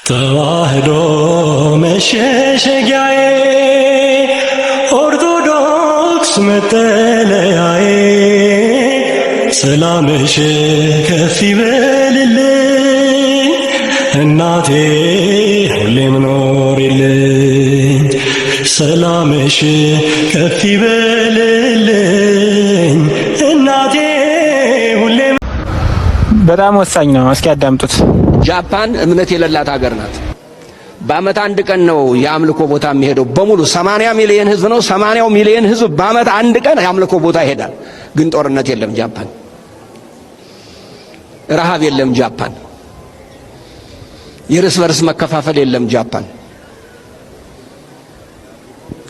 ተዋህዶ መሸሸጊያዬ ኦርቶዶክስ መጠለያዬ ሰላምሽ ከፍ ይበልልኝ እናቴ ሁሌም ኖሪልኝ ሰላምሽ ከፍ ይበልልኝ እናቴ ሁሌም። በጣም ወሳኝ ነው። እስኪ አዳምጡት። ጃፓን እምነት የሌላት ሀገር ናት። በአመት አንድ ቀን ነው የአምልኮ ቦታ የሚሄደው በሙሉ 80 ሚሊዮን ህዝብ ነው። 80 ሚሊዮን ህዝብ በአመት አንድ ቀን የአምልኮ ቦታ ይሄዳል። ግን ጦርነት የለም ጃፓን፣ ረሃብ የለም ጃፓን፣ የርስ በርስ መከፋፈል የለም ጃፓን።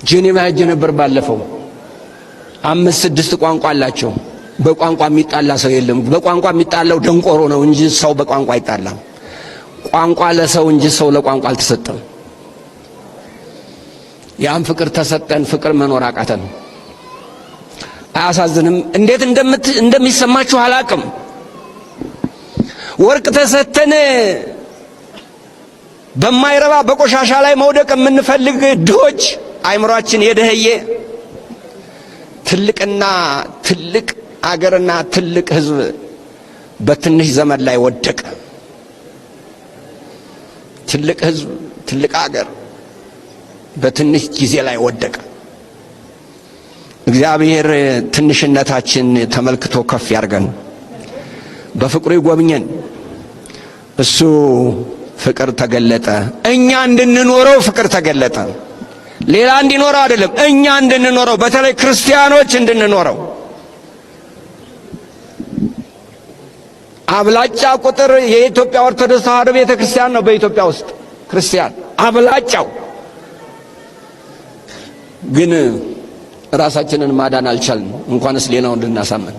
ጄኔቫ ሄጄ ነበር ባለፈው። 5-6 ቋንቋ አላቸው። በቋንቋ የሚጣላ ሰው የለም። በቋንቋ የሚጣላው ደንቆሮ ነው እንጂ ሰው በቋንቋ አይጣላም። ቋንቋ ለሰው እንጂ ሰው ለቋንቋ አልተሰጠም። ያም ፍቅር ተሰጠን፣ ፍቅር መኖር አቃተን። አያሳዝንም? እንዴት እንደሚሰማችሁ አላቅም። ወርቅ ተሰጠን በማይረባ በቆሻሻ ላይ መውደቅ የምንፈልግ ድሆች፣ አይምሯችን የደህየ ትልቅና ትልቅ አገርና ትልቅ ህዝብ በትንሽ ዘመን ላይ ወደቀ። ትልቅ ህዝብ ትልቅ አገር በትንሽ ጊዜ ላይ ወደቀ። እግዚአብሔር ትንሽነታችን ተመልክቶ ከፍ ያርገን፣ በፍቅሩ ይጎብኘን። እሱ ፍቅር ተገለጠ። እኛ እንድንኖረው ፍቅር ተገለጠ። ሌላ እንዲኖረው አይደለም፣ እኛ እንድንኖረው፣ በተለይ ክርስቲያኖች እንድንኖረው። አብላጫ ቁጥር የኢትዮጵያ ኦርቶዶክስ ተዋሕዶ ቤተክርስቲያን ነው። በኢትዮጵያ ውስጥ ክርስቲያን አብላጫው። ግን ራሳችንን ማዳን አልቻልንም፣ እንኳንስ ሌላውን እንድናሳምን።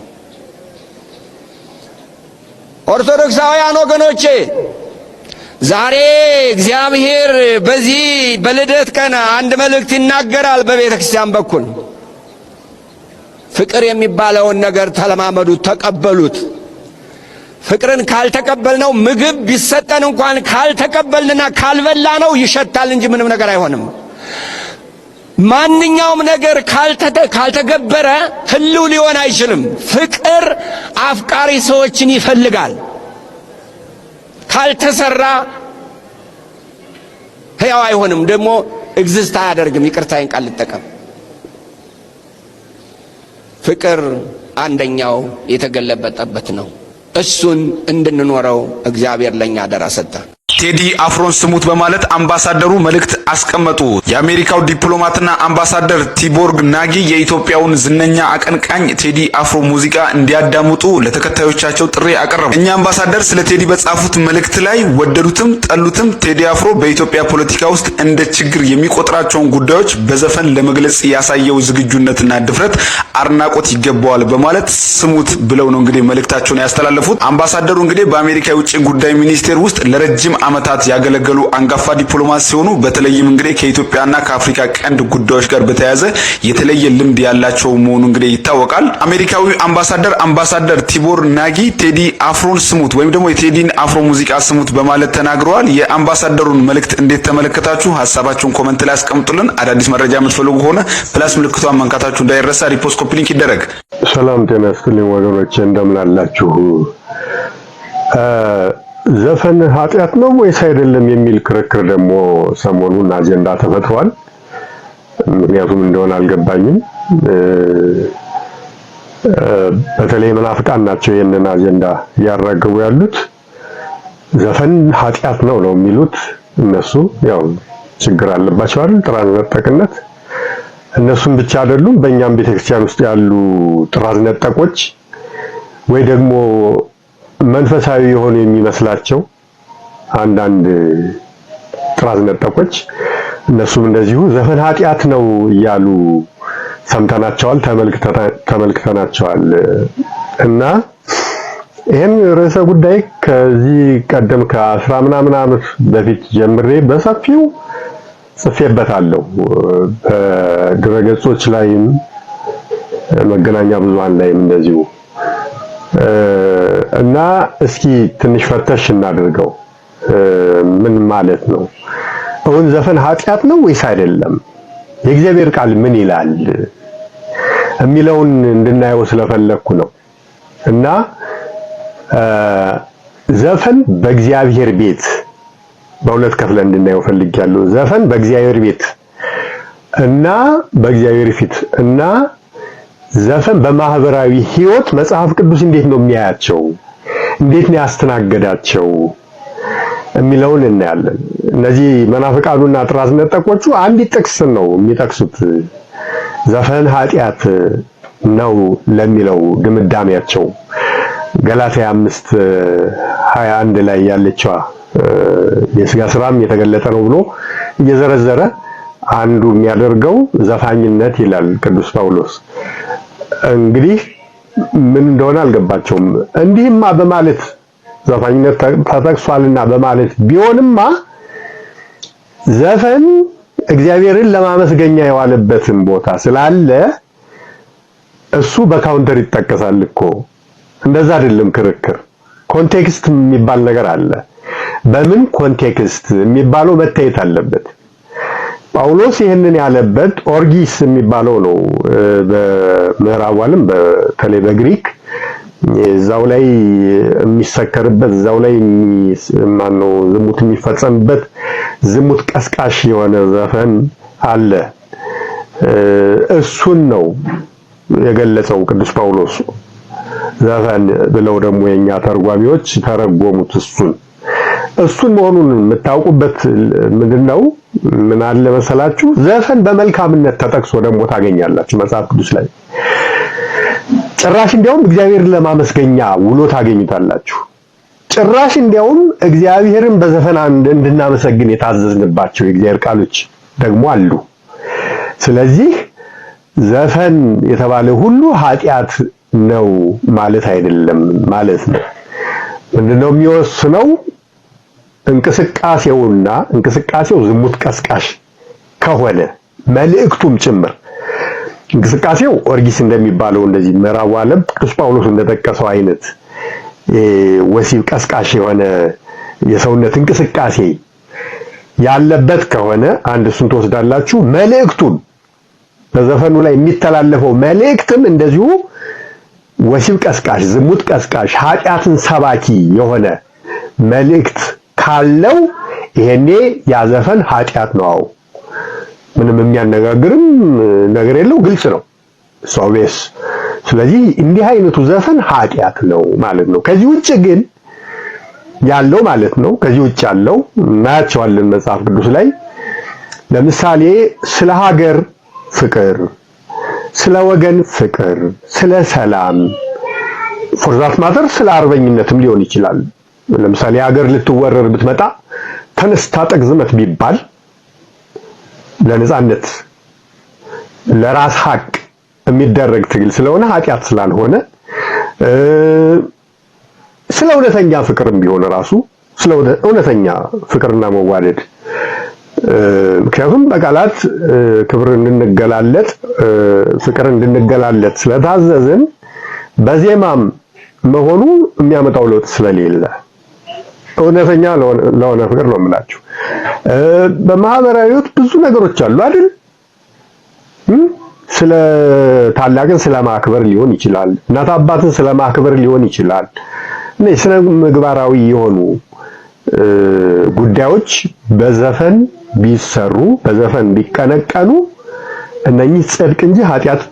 ኦርቶዶክሳውያን ወገኖቼ ዛሬ እግዚአብሔር በዚህ በልደት ቀን አንድ መልእክት ይናገራል በቤተክርስቲያን በኩል። ፍቅር የሚባለውን ነገር ተለማመዱት፣ ተቀበሉት። ፍቅርን ካልተቀበልነው ምግብ ቢሰጠን እንኳን ካልተቀበልንና ካልበላነው ይሸታል እንጂ ምንም ነገር አይሆንም። ማንኛውም ነገር ካልተገበረ ህልው ሊሆን አይችልም። ፍቅር አፍቃሪ ሰዎችን ይፈልጋል። ካልተሰራ ሕያው አይሆንም፣ ደግሞ ኤግዚስት አያደርግም። ይቅርታዬን ቃል ልጠቀም። ፍቅር አንደኛው የተገለበጠበት ነው። እሱን እንድንኖረው እግዚአብሔር ለኛ አደራ ሰጠ። ቴዲ አፍሮን ስሙት በማለት አምባሳደሩ መልእክት አስቀመጡ። የአሜሪካው ዲፕሎማትና አምባሳደር ቲቦርግ ናጊ የኢትዮጵያውን ዝነኛ አቀንቃኝ ቴዲ አፍሮ ሙዚቃ እንዲያዳምጡ ለተከታዮቻቸው ጥሪ አቀረቡ። እኛ አምባሳደር ስለ ቴዲ በጻፉት መልእክት ላይ ወደዱትም ጠሉትም ቴዲ አፍሮ በኢትዮጵያ ፖለቲካ ውስጥ እንደ ችግር የሚቆጥራቸውን ጉዳዮች በዘፈን ለመግለጽ ያሳየው ዝግጁነትና ድፍረት አድናቆት ይገባዋል በማለት ስሙት ብለው ነው እንግዲህ መልእክታቸውን ያስተላለፉት። አምባሳደሩ እንግዲህ በአሜሪካ የውጭ ጉዳይ ሚኒስቴር ውስጥ ለረጅም ዓመታት ያገለገሉ አንጋፋ ዲፕሎማት ሲሆኑ በተለይም እንግዲህ ከኢትዮጵያና ከአፍሪካ ቀንድ ጉዳዮች ጋር በተያያዘ የተለየ ልምድ ያላቸው መሆኑ እንግዲህ ይታወቃል። አሜሪካዊ አምባሳደር ቲቦር ናጊ ቴዲ አፍሮን ስሙት ወይም ደግሞ የቴዲን አፍሮ ሙዚቃ ስሙት በማለት ተናግረዋል። የአምባሳደሩን መልእክት እንዴት ተመለከታችሁ? ሐሳባችሁን ኮሜንት ላይ አስቀምጡልን። አዳዲስ መረጃ የምትፈልጉ ከሆነ ፕላስ ምልክቷን መንካታችሁ እንዳይረሳ። ሪፖስት ኮፒ ሊንክ ይደረግ። ሰላም ጤና ይስጥልኝ ወገኖቼ፣ እንደምን አላችሁ? ዘፈን ኃጢአት ነው ወይስ አይደለም የሚል ክርክር ደግሞ ሰሞኑን አጀንዳ ተፈጥሯል። ምክንያቱም እንደሆነ አልገባኝም። በተለይ መናፍቃን ናቸው ይህንን አጀንዳ እያራገቡ ያሉት። ዘፈን ኃጢአት ነው የሚሉት እነሱ። ያው ችግር አለባቸው አይደል? ጥራዝ ነጠቅነት። እነሱም ብቻ አይደሉም፣ በእኛም ቤተክርስቲያን ውስጥ ያሉ ጥራዝ ነጠቆች ወይ ደግሞ መንፈሳዊ የሆኑ የሚመስላቸው አንዳንድ ጥራዝ ነጠቆች እነሱም እንደዚሁ ዘፈን ኃጢአት ነው እያሉ ሰምተናቸዋል፣ ተመልክተናቸዋል። እና ይሄን ርዕሰ ጉዳይ ከዚህ ቀደም ከ10 ምናምን ዓመት በፊት ጀምሬ በሰፊው ጽፌበታለሁ። በድረገጾች ላይም መገናኛ ብዙሃን ላይም እንደዚሁ እና እስኪ ትንሽ ፈተሽ እናድርገው። ምን ማለት ነው? እውን ዘፈን ኃጢአት ነው ወይስ አይደለም? የእግዚአብሔር ቃል ምን ይላል የሚለውን እንድናየው ስለፈለኩ ነው። እና ዘፈን በእግዚአብሔር ቤት በሁለት ከፍለን እንድናየው ፈልጌያለሁ። ዘፈን በእግዚአብሔር ቤት እና በእግዚአብሔር ፊት እና ዘፈን በማህበራዊ ህይወት መጽሐፍ ቅዱስ እንዴት ነው የሚያያቸው? እንዴት ነው ያስተናገዳቸው የሚለውን እናያለን። እነዚህ መናፍቃኑና ጥራዝ ነጠቆቹ አንድ ጥቅስ ነው የሚጠቅሱት ዘፈን ኃጢአት ነው ለሚለው ድምዳሜያቸው ገላትያ 5:21 ላይ ያለችዋ የሥጋ ሥራም የተገለጠ ነው ብሎ እየዘረዘረ አንዱ የሚያደርገው ዘፋኝነት ይላል ቅዱስ ጳውሎስ። እንግዲህ ምን እንደሆነ አልገባቸውም። እንዲህማ በማለት ዘፋኝነት ተጠቅሷልና በማለት ቢሆንማ ዘፈን እግዚአብሔርን ለማመስገኛ የዋለበትን ቦታ ስላለ እሱ በካውንተር ይጠቀሳል እኮ። እንደዛ አይደለም ክርክር። ኮንቴክስት የሚባል ነገር አለ። በምን ኮንቴክስት የሚባለው መታየት አለበት። ጳውሎስ ይህንን ያለበት ኦርጊስ የሚባለው ነው። በምዕራቡ ዓለም በተለይ በግሪክ እዛው ላይ የሚሰከርበት እዛው ላይ ማነው ዝሙት የሚፈጸምበት ዝሙት ቀስቃሽ የሆነ ዘፈን አለ። እሱን ነው የገለጸው ቅዱስ ጳውሎስ። ዘፈን ብለው ደግሞ የኛ ተርጓሚዎች ተረጎሙት እሱን መሆኑን የምታውቁበት ምንድነው? ምን አለ መሰላችሁ? ዘፈን በመልካምነት ተጠቅሶ ደግሞ ታገኛላችሁ መጽሐፍ ቅዱስ ላይ። ጭራሽ እንዲያውም እግዚአብሔርን ለማመስገኛ ውሎ ታገኙታላችሁ። ጭራሽ እንዲያውም እግዚአብሔርን በዘፈን እንድናመሰግን የታዘዝንባቸው የእግዚአብሔር ቃሎች ደግሞ አሉ። ስለዚህ ዘፈን የተባለ ሁሉ ኃጢአት ነው ማለት አይደለም ማለት ነው። ምንድነው የሚወስነው? እንቅስቃሴው ዝሙት ቀስቃሽ ከሆነ መልእክቱም ጭምር። እንቅስቃሴው ኦርጊስ እንደሚባለው እንደዚህ ምዕራቡ ዓለም ቅዱስ ጳውሎስ እንደጠቀሰው አይነት ወሲብ ቀስቃሽ የሆነ የሰውነት እንቅስቃሴ ያለበት ከሆነ አንድ እሱን ትወስዳላችሁ። መልእክቱን በዘፈኑ ላይ የሚተላለፈው መልእክትም እንደዚሁ ወሲብ ቀስቃሽ፣ ዝሙት ቀስቃሽ፣ ኃጢአትን ሰባኪ የሆነ መልእክት ካለው ይሄኔ ያዘፈን ኃጢአት ነው። ምንም የሚያነጋግርም ነገር የለው፣ ግልጽ ነው ሶቤስ። ስለዚህ እንዲህ አይነቱ ዘፈን ኃጢአት ነው ማለት ነው። ከዚህ ውጭ ግን ያለው ማለት ነው ከዚህ ውጭ ያለው እናያቸዋለን መጽሐፍ ቅዱስ ላይ። ለምሳሌ ስለ ሀገር ፍቅር፣ ስለ ወገን ፍቅር፣ ስለ ሰላም ፎርዛት ማተር ስለ አርበኝነትም ሊሆን ይችላል። ለምሳሌ ሀገር ልትወረር ብትመጣ ተነስ ታጠቅ ዝመት ቢባል ለነጻነት ለራስ ሀቅ የሚደረግ ትግል ስለሆነ ኃጢአት ስላልሆነ ስለ እውነተኛ ፍቅርም ቢሆን ራሱ ስለ እውነተኛ ፍቅርና መዋደድ ምክንያቱም በቃላት ክብር እንድንገላለጥ ፍቅር እንድንገላለጥ ስለታዘዝን በዜማም መሆኑ የሚያመጣው ለውጥ ስለሌለ እውነተኛ ለሆነ ፍቅር ነው የምላችሁ። በማህበራዊ ሕይወት ብዙ ነገሮች አሉ አይደል? ስለ ታላቅን ስለማክበር ሊሆን ይችላል፣ እናት አባትን ስለማክበር ሊሆን ይችላል። እነዚህ ስነ ምግባራዊ የሆኑ ጉዳዮች በዘፈን ቢሰሩ በዘፈን ቢቀነቀኑ እነኚህ ጽድቅ እንጂ ኃጢአት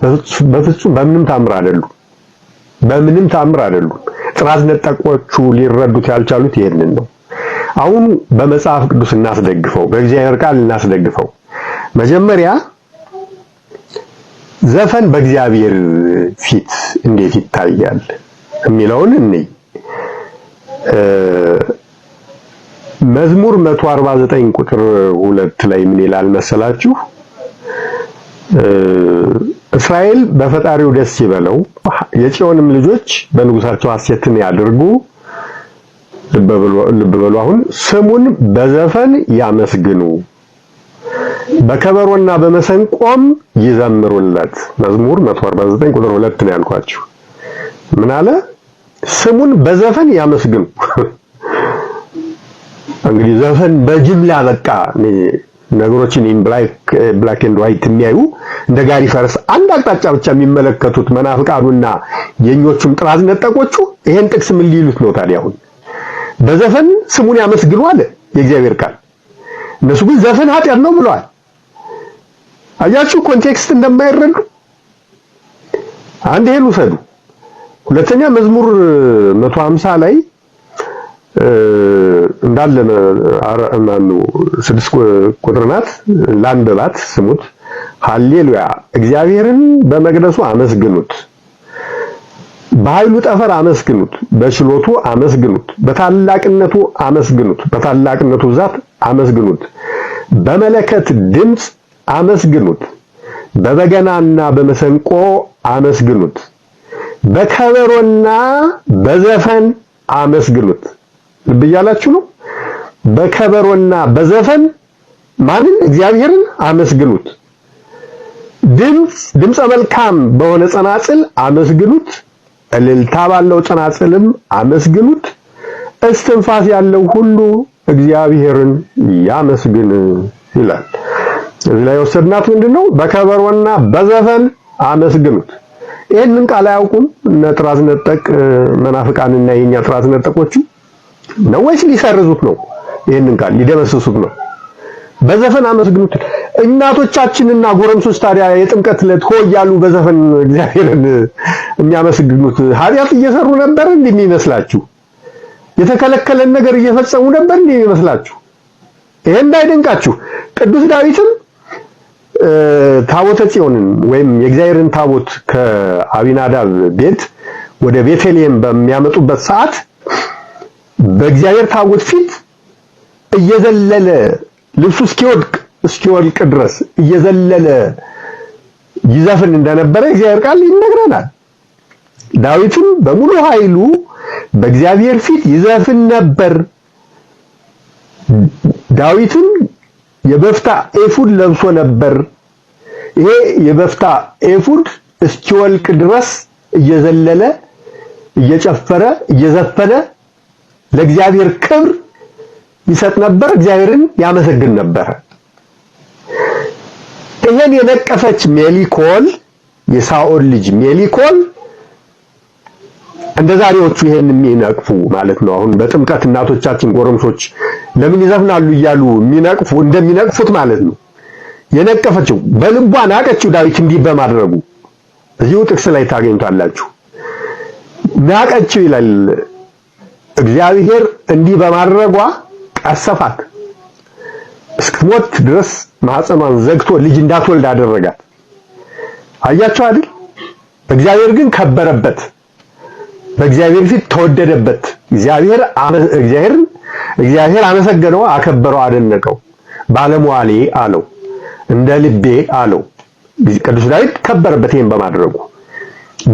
በፍጹም በምንም ታምር አይደሉም። ጥራዝ ነጠቆቹ ሊረዱት ያልቻሉት ይሄንን ነው። አሁን በመጽሐፍ ቅዱስ እናስደግፈው፣ በእግዚአብሔር ቃል እናስደግፈው። መጀመሪያ ዘፈን በእግዚአብሔር ፊት እንዴት ይታያል የሚለውን እንይ። መዝሙር 149 ቁጥር 2 ላይ ምን ይላል መሰላችሁ? እስራኤል በፈጣሪው ደስ ይበለው፣ የጽዮንም ልጆች በንጉሳቸው ሐሴትን ያድርጉ። ልብ በሉ። አሁን ስሙን በዘፈን ያመስግኑ፣ በከበሮና በመሰንቆም ይዘምሩለት። መዝሙር 149 ቁጥር 2 ነው ያልኳችሁ። ምን አለ? ስሙን በዘፈን ያመስግኑ። እንግዲህ ዘፈን በጅምላ በቃ ነገሮችን ኢን ብላክ ኤንድ ዋይት የሚያዩ እንደ ጋሪ ፈረስ አንድ አቅጣጫ ብቻ የሚመለከቱት መናፍቃኑና የኞቹም ጥራዝ ነጠቆቹ ይሄን ጥቅስ ምን ሊሉት ነው ታዲያ? አሁን በዘፈን ስሙን ያመስግኑ አለ የእግዚአብሔር ቃል። እነሱ ግን ዘፈን ኃጢአት ነው ብለዋል። አያችሁ ኮንቴክስት እንደማይረዱ። አንድ ይሄን ውሰዱ። ሁለተኛ መዝሙር 150 ላይ እንዳለ አረማኑ 6 ቁጥር ናት። ላንብባት ስሙት። ሃሌሉያ እግዚአብሔርን በመቅደሱ አመስግኑት፣ በኃይሉ ጠፈር አመስግኑት፣ በችሎቱ አመስግኑት፣ በታላቅነቱ አመስግኑት፣ በታላቅነቱ ብዛት አመስግኑት፣ በመለከት ድምፅ አመስግኑት፣ በበገናና በመሰንቆ አመስግኑት፣ በከበሮና በዘፈን አመስግኑት። ልብ እያላችሁ ነው። በከበሮና በዘፈን ማንን? እግዚአብሔርን አመስግኑት። ድምፀ መልካም በሆነ ጸናጽል አመስግኑት፣ እልልታ ባለው ጸናጽልም አመስግኑት። እስትንፋስ ያለው ሁሉ እግዚአብሔርን ያመስግን ይላል። እዚህ ላይ ወሰድናት ምንድነው? በከበሮና በዘፈን አመስግኑት። ይሄንን ቃል አያውቁም እነ ጥራዝ ነጠቅ መናፍቃንና የኛ ጥራዝ ነጠቆቹ ነው ወይስ ሊሰርዙት ነው? ይሄንን ቃል ሊደመስሱት ነው? በዘፈን አመስግኑት። እናቶቻችንና ጎረምሶች ታዲያ የጥምቀት ዕለት ሆ እያሉ በዘፈን እግዚአብሔርን የሚያመስግኑት ኃጢአት እየሰሩ ነበር እንደሚመስላችሁ? የተከለከለን ነገር እየፈጸሙ ነበር እንደሚመስላችሁ? ይሄ እንዳይደንቃችሁ ቅዱስ ዳዊትም ታቦተ ጽዮንን ወይም የእግዚአብሔርን ታቦት ከአቢናዳብ ቤት ወደ ቤተልሔም በሚያመጡበት ሰዓት በእግዚአብሔር ታቦት ፊት እየዘለለ ልብሱ እስኪወልቅ ድረስ እየዘለለ ይዘፍን እንደነበረ እግዚአብሔር ቃል ይነግረናል። ዳዊትም በሙሉ ኃይሉ በእግዚአብሔር ፊት ይዘፍን ነበር። ዳዊትም የበፍታ ኤፉድ ለብሶ ነበር። ይሄ የበፍታ ኤፉድ እስኪወልቅ ድረስ እየዘለለ እየጨፈረ እየዘፈነ ለእግዚአብሔር ክብር ይሰጥ ነበር፣ እግዚአብሔርን ያመሰግን ነበር። ይሄን የነቀፈች ሜሊኮል የሳኦል ልጅ ሜሊኮል እንደ ዛሬዎቹ ይሄን የሚነቅፉ ማለት ነው። አሁን በጥምቀት እናቶቻችን ጎረምሶች ለምን ይዘፍናሉ እያሉ የሚነቅፉ እንደሚነቅፉት ማለት ነው። የነቀፈችው በልቧ ናቀችው ዳዊት እንዲህ በማድረጉ እዚሁ ጥቅስ ላይ ታገኙታላችሁ። ናቀችው ይላል። እግዚአብሔር እንዲህ በማድረጓ ቀሰፋት፣ እስክሞት ድረስ ማህፀኗን ዘግቶ ልጅ እንዳትወልድ አደረጋት። አያችሁ አይደል? እግዚአብሔር ግን ከበረበት፣ በእግዚአብሔር ፊት ተወደደበት። እግዚአብሔር አመሰገነው፣ አከበረው፣ አደነቀው። ባለሟሌ አለው፣ እንደ ልቤ አለው። ቅዱስ ዳዊት ከበረበት ይሄን በማድረጉ።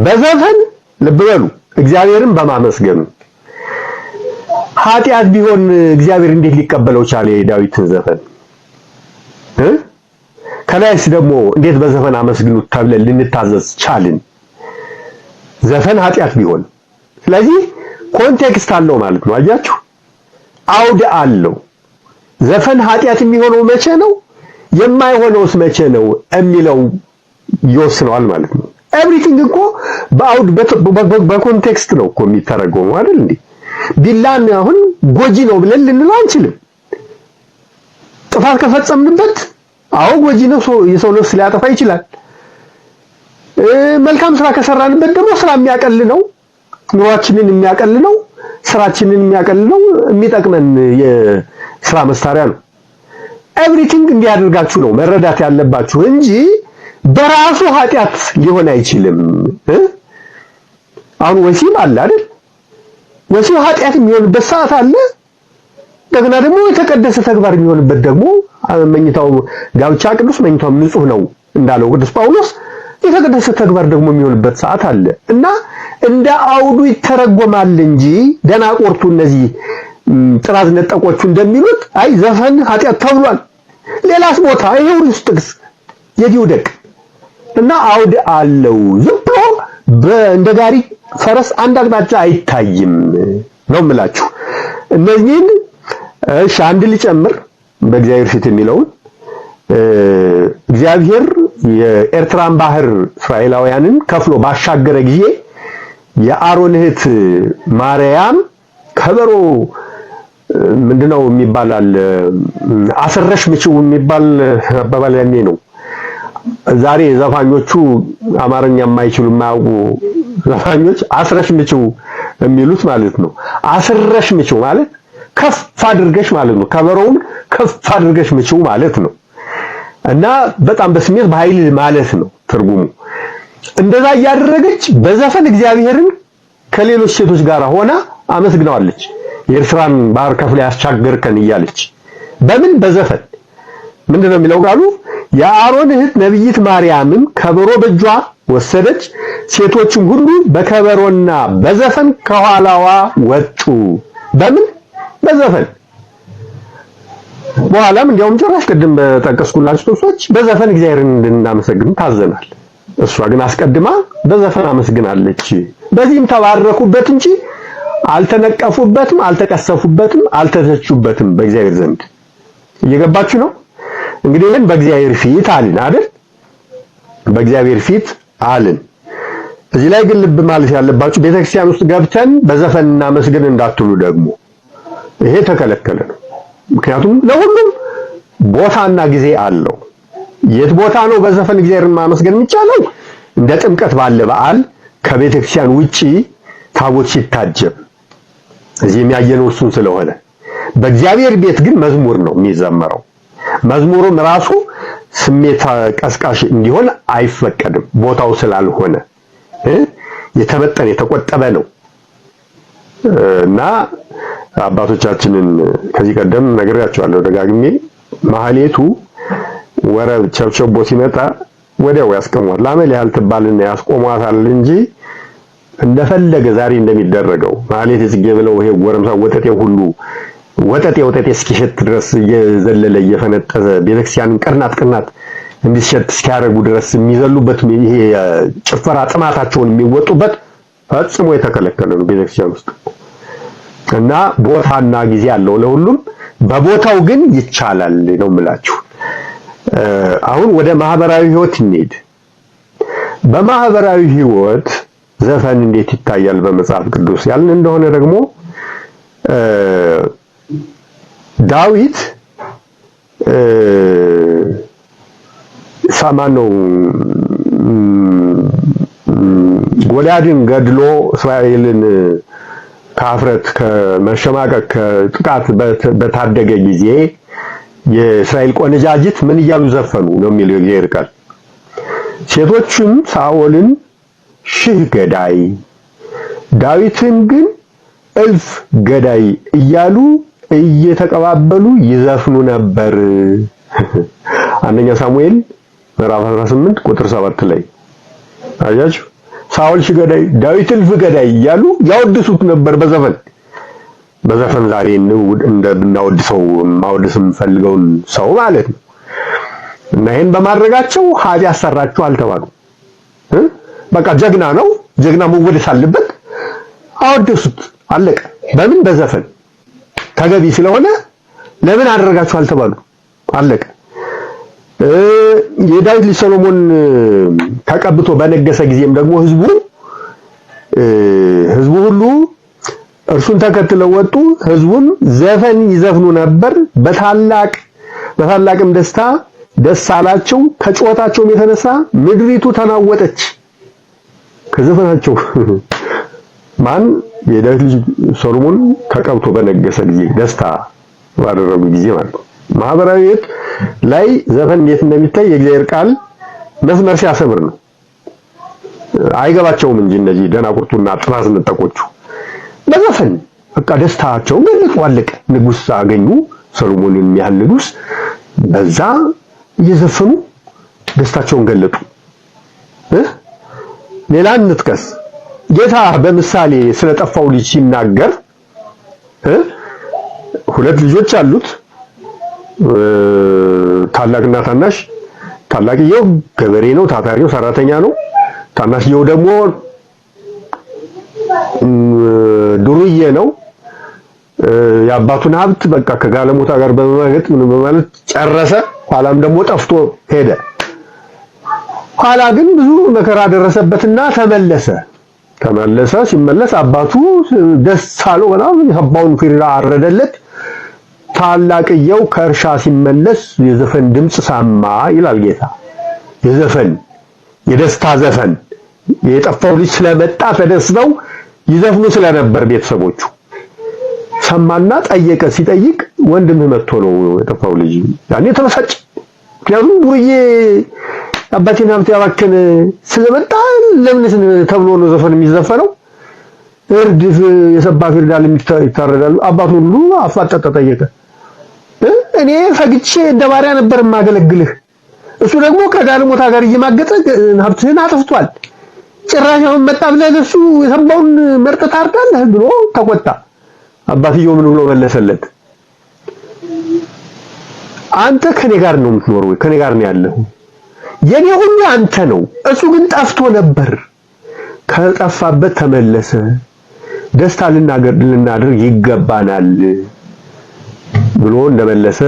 በዘፈን ልብ በሉ እግዚአብሔርን በማመስገኑ። ኃጢአት ቢሆን እግዚአብሔር እንዴት ሊቀበለው ቻለ የዳዊትን ዘፈን? ከላይስ ደግሞ እንዴት በዘፈን አመስግኑት ተብለን ልንታዘዝ ቻልን? ዘፈን ኃጢአት ቢሆን። ስለዚህ ኮንቴክስት አለው ማለት ነው። አያችሁ፣ አውድ አለው። ዘፈን ኃጢአት የሚሆነው መቼ ነው፣ የማይሆነውስ መቼ ነው የሚለው ይወስነዋል ማለት ነው። ኤቭሪቲንግ እኮ በአውድ በኮንቴክስት ነው እኮ የሚተረጎመው አይደል እንዴ? ቢላን አሁን ጎጂ ነው ብለን ልንለው አንችልም። ጥፋት ከፈጸምንበት አዎ ጎጂ ነው፣ የሰው ነፍስ ሊያጠፋ ይችላል። መልካም ስራ ከሰራንበት ደግሞ ስራ የሚያቀል ነው፣ ኑሯችንን የሚያቀል ነው፣ ስራችንን የሚያቀል ነው፣ የሚጠቅመን የስራ መሳሪያ ነው። ኤቭሪቲንግ እንዲያደርጋችሁ ነው መረዳት ያለባችሁ እንጂ በራሱ ኃጢአት ሊሆን አይችልም። አሁን ወሲብ አለ አይደል? ወሲብ ኃጢአት የሚሆንበት ሰዓት አለ። እንደገና ደግሞ የተቀደሰ ተግባር የሚሆንበት ደግሞ መኝታው ጋብቻ ቅዱስ መኝታው ንጹህ ነው እንዳለው ቅዱስ ጳውሎስ የተቀደሰ ተግባር ደግሞ የሚሆንበት ሰዓት አለ እና እንደ አውዱ ይተረጎማል እንጂ ደናቆርቱ እነዚህ ጥራዝ ነጠቆቹ እንደሚሉት አይ ዘፈን ኃጢአት ተብሏል ሌላስ ቦታ ይሄው ጥቅስ የዲውደቅ እና አውድ አለው። ዝም ብሎ እንደ ጋሪ ፈረስ አንድ አቅጣጫ አይታይም ነው የምላችሁ። እነዚህን እሺ አንድ ሊጨምር በእግዚአብሔር ፊት የሚለውን እግዚአብሔር የኤርትራን ባህር እስራኤላውያንን ከፍሎ ባሻገረ ጊዜ የአሮን እህት ማርያም ከበሮ ምንድነው የሚባላል አስረሽ ምችው የሚባል አባባል ያኔ ነው። ዛሬ ዘፋኞቹ አማርኛ የማይችሉ የማያውቁ ዘፋኞች አስረሽ ምችው የሚሉት ማለት ነው። አስረሽ ምችው ማለት ከፍ አድርገሽ ማለት ነው። ከበሮውን ከፍ አድርገሽ ምችው ማለት ነው። እና በጣም በስሜት በኃይል ማለት ነው ትርጉሙ። እንደዛ እያደረገች በዘፈን እግዚአብሔርን ከሌሎች ሴቶች ጋር ሆና አመስግናዋለች። የኤርትራን ባህር ከፍላ ያስቻገርከን እያለች በምን በዘፈን ምንድነው የሚለው ቃሉ? የአሮን እህት ነብይት ማርያምን ከበሮ በእጇ ወሰደች፣ ሴቶችም ሁሉ በከበሮና በዘፈን ከኋላዋ ወጡ። በምን በዘፈን። በኋላም እንዲያውም ጭራሽ ቅድም በጠቀስኩላችሁ ጥቅሶች በዘፈን እግዚአብሔርን እንድናመሰግን ታዘናል። እሷ ግን አስቀድማ በዘፈን አመስግናለች። በዚህም ተባረኩበት እንጂ አልተነቀፉበትም፣ አልተቀሰፉበትም፣ አልተተቹበትም በእግዚአብሔር ዘንድ። እየገባችሁ ነው? እንግዲህ ይሄን በእግዚአብሔር ፊት አልን አይደል? በእግዚአብሔር ፊት አልን። እዚህ ላይ ግን ልብ ማለት ያለባችሁ ቤተክርስቲያን ውስጥ ገብተን በዘፈን እናመስግን እንዳትሉ ደግሞ ይሄ ተከለከለ ነው። ምክንያቱም ለሁሉም ቦታና ጊዜ አለው። የት ቦታ ነው በዘፈን እግዚአብሔርን ማመስገን የሚቻለው? እንደ ጥምቀት ባለ በዓል ከቤተክርስቲያን ውጪ ታቦት ሲታጀብ እዚህ የሚያየነው እሱን ስለሆነ፣ በእግዚአብሔር ቤት ግን መዝሙር ነው የሚዘመረው። መዝሙሩም ራሱ ስሜት ቀስቃሽ እንዲሆን አይፈቀድም፣ ቦታው ስላልሆነ የተመጠነ የተቆጠበ ነው። እና አባቶቻችንን ከዚህ ቀደም ነግሬያቸዋለሁ ደጋግሜ፣ ማህሌቱ ወረብ ቸብቸቦ ሲመጣ ወዲያው ያስቆሟል። ላመል ያህል ትባልና ያስቆሟታል እንጂ እንደፈለገ ዛሬ እንደሚደረገው ማህሌት የጽጌ ብለው ይሄ ጎረምሳ ወጠጤ ሁሉ ወጠጤ እስኪሸት ድረስ እየዘለለ እየፈነጠዘ ቤተክርስቲያንን ቅርናት እንዲሸት እስኪያደርጉ ድረስ የሚዘሉበት ይሄ ጭፈራ ጥማታቸውን የሚወጡበት ፈጽሞ የተከለከለ ነው ቤተክርስቲያን ውስጥ። እና ቦታና ጊዜ አለው ለሁሉም። በቦታው ግን ይቻላል ነው የምላችሁ። አሁን ወደ ማህበራዊ ህይወት እንሂድ። በማህበራዊ ህይወት ዘፈን እንዴት ይታያል በመጽሐፍ ቅዱስ ያልን እንደሆነ ደግሞ ዳዊት ሳማነው ጎልያድን ገድሎ እስራኤልን ከአፍረት ከመሸማቀቅ ከጥቃት በታደገ ጊዜ የእስራኤል ቆነጃጅት ምን እያሉ ዘፈኑ ነው የሚለው የእግዚአብሔር ቃል። ሴቶችም ሳኦልን 1000 ገዳይ ዳዊትን ግን 1000 ገዳይ እያሉ እየተቀባበሉ ይዘፍኑ ነበር። አንደኛ ሳሙኤል ምዕራፍ 18 ቁጥር 7 ላይ አያችሁ። ሳኦል 1000 ገዳይ ዳዊት 1000 ገዳይ እያሉ ያወድሱት ነበር በዘፈን ዛሬ እንደምናወድሰው ማወድስ የምፈልገውን ሰው ማለት ነው። እና ይሄን በማድረጋቸው ኃጢአት ሰራችሁ አልተባሉ። በቃ ጀግና ነው፣ ጀግና መወደስ አለበት፣ አወደሱት፣ አለቀ። በምን በዘፈን ተገቢ ስለሆነ ለምን አደረጋችሁ አልተባሉ፣ አለቀ። የዳዊት ልጅ ሰሎሞን ተቀብቶ በነገሰ ጊዜም ደግሞ ህዝቡ ሁሉ እርሱን ተከትለው ወጡ። ህዝቡም ዘፈን ይዘፍኑ ነበር፣ በታላቅም ደስታ ደስ አላቸው። ከጩኸታቸውም የተነሳ ምድሪቱ ተናወጠች። ከዘፈናቸው ማን? የዳዊት ልጅ ሰሎሞን ተቀብቶ በነገሰ ጊዜ ደስታ ባደረጉ ጊዜ ማለት ነው። ማህበራዊ ህይወት ላይ ዘፈን እንዴት እንደሚታይ የእግዚአብሔር ቃል መስመር ሲያሰምር ነው። አይገባቸውም እንጂ እነዚህ ደናቁርቱና ጥራዝ ነጠቆቹ በዘፈን በቃ ደስታቸውን ገለጹ፣ አለቀ። ንጉስ አገኙ፣ ሰሎሞንን የሚያህል ንጉስ፣ በዛ እየዘፈኑ ደስታቸውን ገለጡ። ሌላ እንጥቀስ። ጌታ በምሳሌ ስለጠፋው ልጅ ሲናገር 2 ልጆች አሉት፣ ታላቅና ታናሽ። ታላቅየው ገበሬ ነው፣ ታታሪ ነው፣ ሰራተኛ ነው። ታናሽየው ደግሞ ዱርዬ ነው፣ የአባቱን ሀብት በቃ ከጋለሞታ ጋር በመማገጥ ምን በማለት ጨረሰ። ኋላም ደግሞ ጠፍቶ ሄደ። ኋላ ግን ብዙ መከራ ደረሰበትና ተመለሰ። ሲመለስ አባቱ ደስ አለው፣ በጣም የሰባውን ፍሪዳ አረደለት። ታላቅየው ከእርሻ ሲመለስ የዘፈን ድምጽ ሰማ ይላል ጌታ። የደስታ ዘፈን የጠፋው ልጅ ስለመጣ ተደስተው ይዘፍኑ ስለነበር ቤተሰቦቹ ሰማና ጠየቀ። ሲጠይቅ ወንድምህ መጥቶ ነው የጠፋው ልጅ። ያኔ ተበሳጨ። ምክንያቱም ዱርዬ አባቴን ሀብት ያባከነ ስለመጣ ለምን ተብሎ ነው ዘፈን የሚዘፈነው? እርድ የሰባ ፍሪዳ ይታረዳሉ። አባቱ ሁሉ አፋጠጠ ጠየቀ። እኔ ፈግቼ እንደ ባሪያ ነበር የማገለግልህ፣ እሱ ደግሞ ከጋለሞታ ጋር እየማገጠ ሀብትህን አጥፍቷል። ጭራሽ አሁን መጣ ብለህ ለሱ የሰባውን መርጠህ ታርዳለህ ብሎ ተቆጣ። አባትየው ምን ብሎ መለሰለት? አንተ ከኔ ጋር ነው የምትኖረው፣ ከኔ ጋር ነው ያለህ። የኔ ሁሉ አንተ ነው። እሱ ግን ጠፍቶ ነበር፣ ከጠፋበት ተመለሰ። ደስታ ልናደርግ ይገባናል ብሎ እንደመለሰ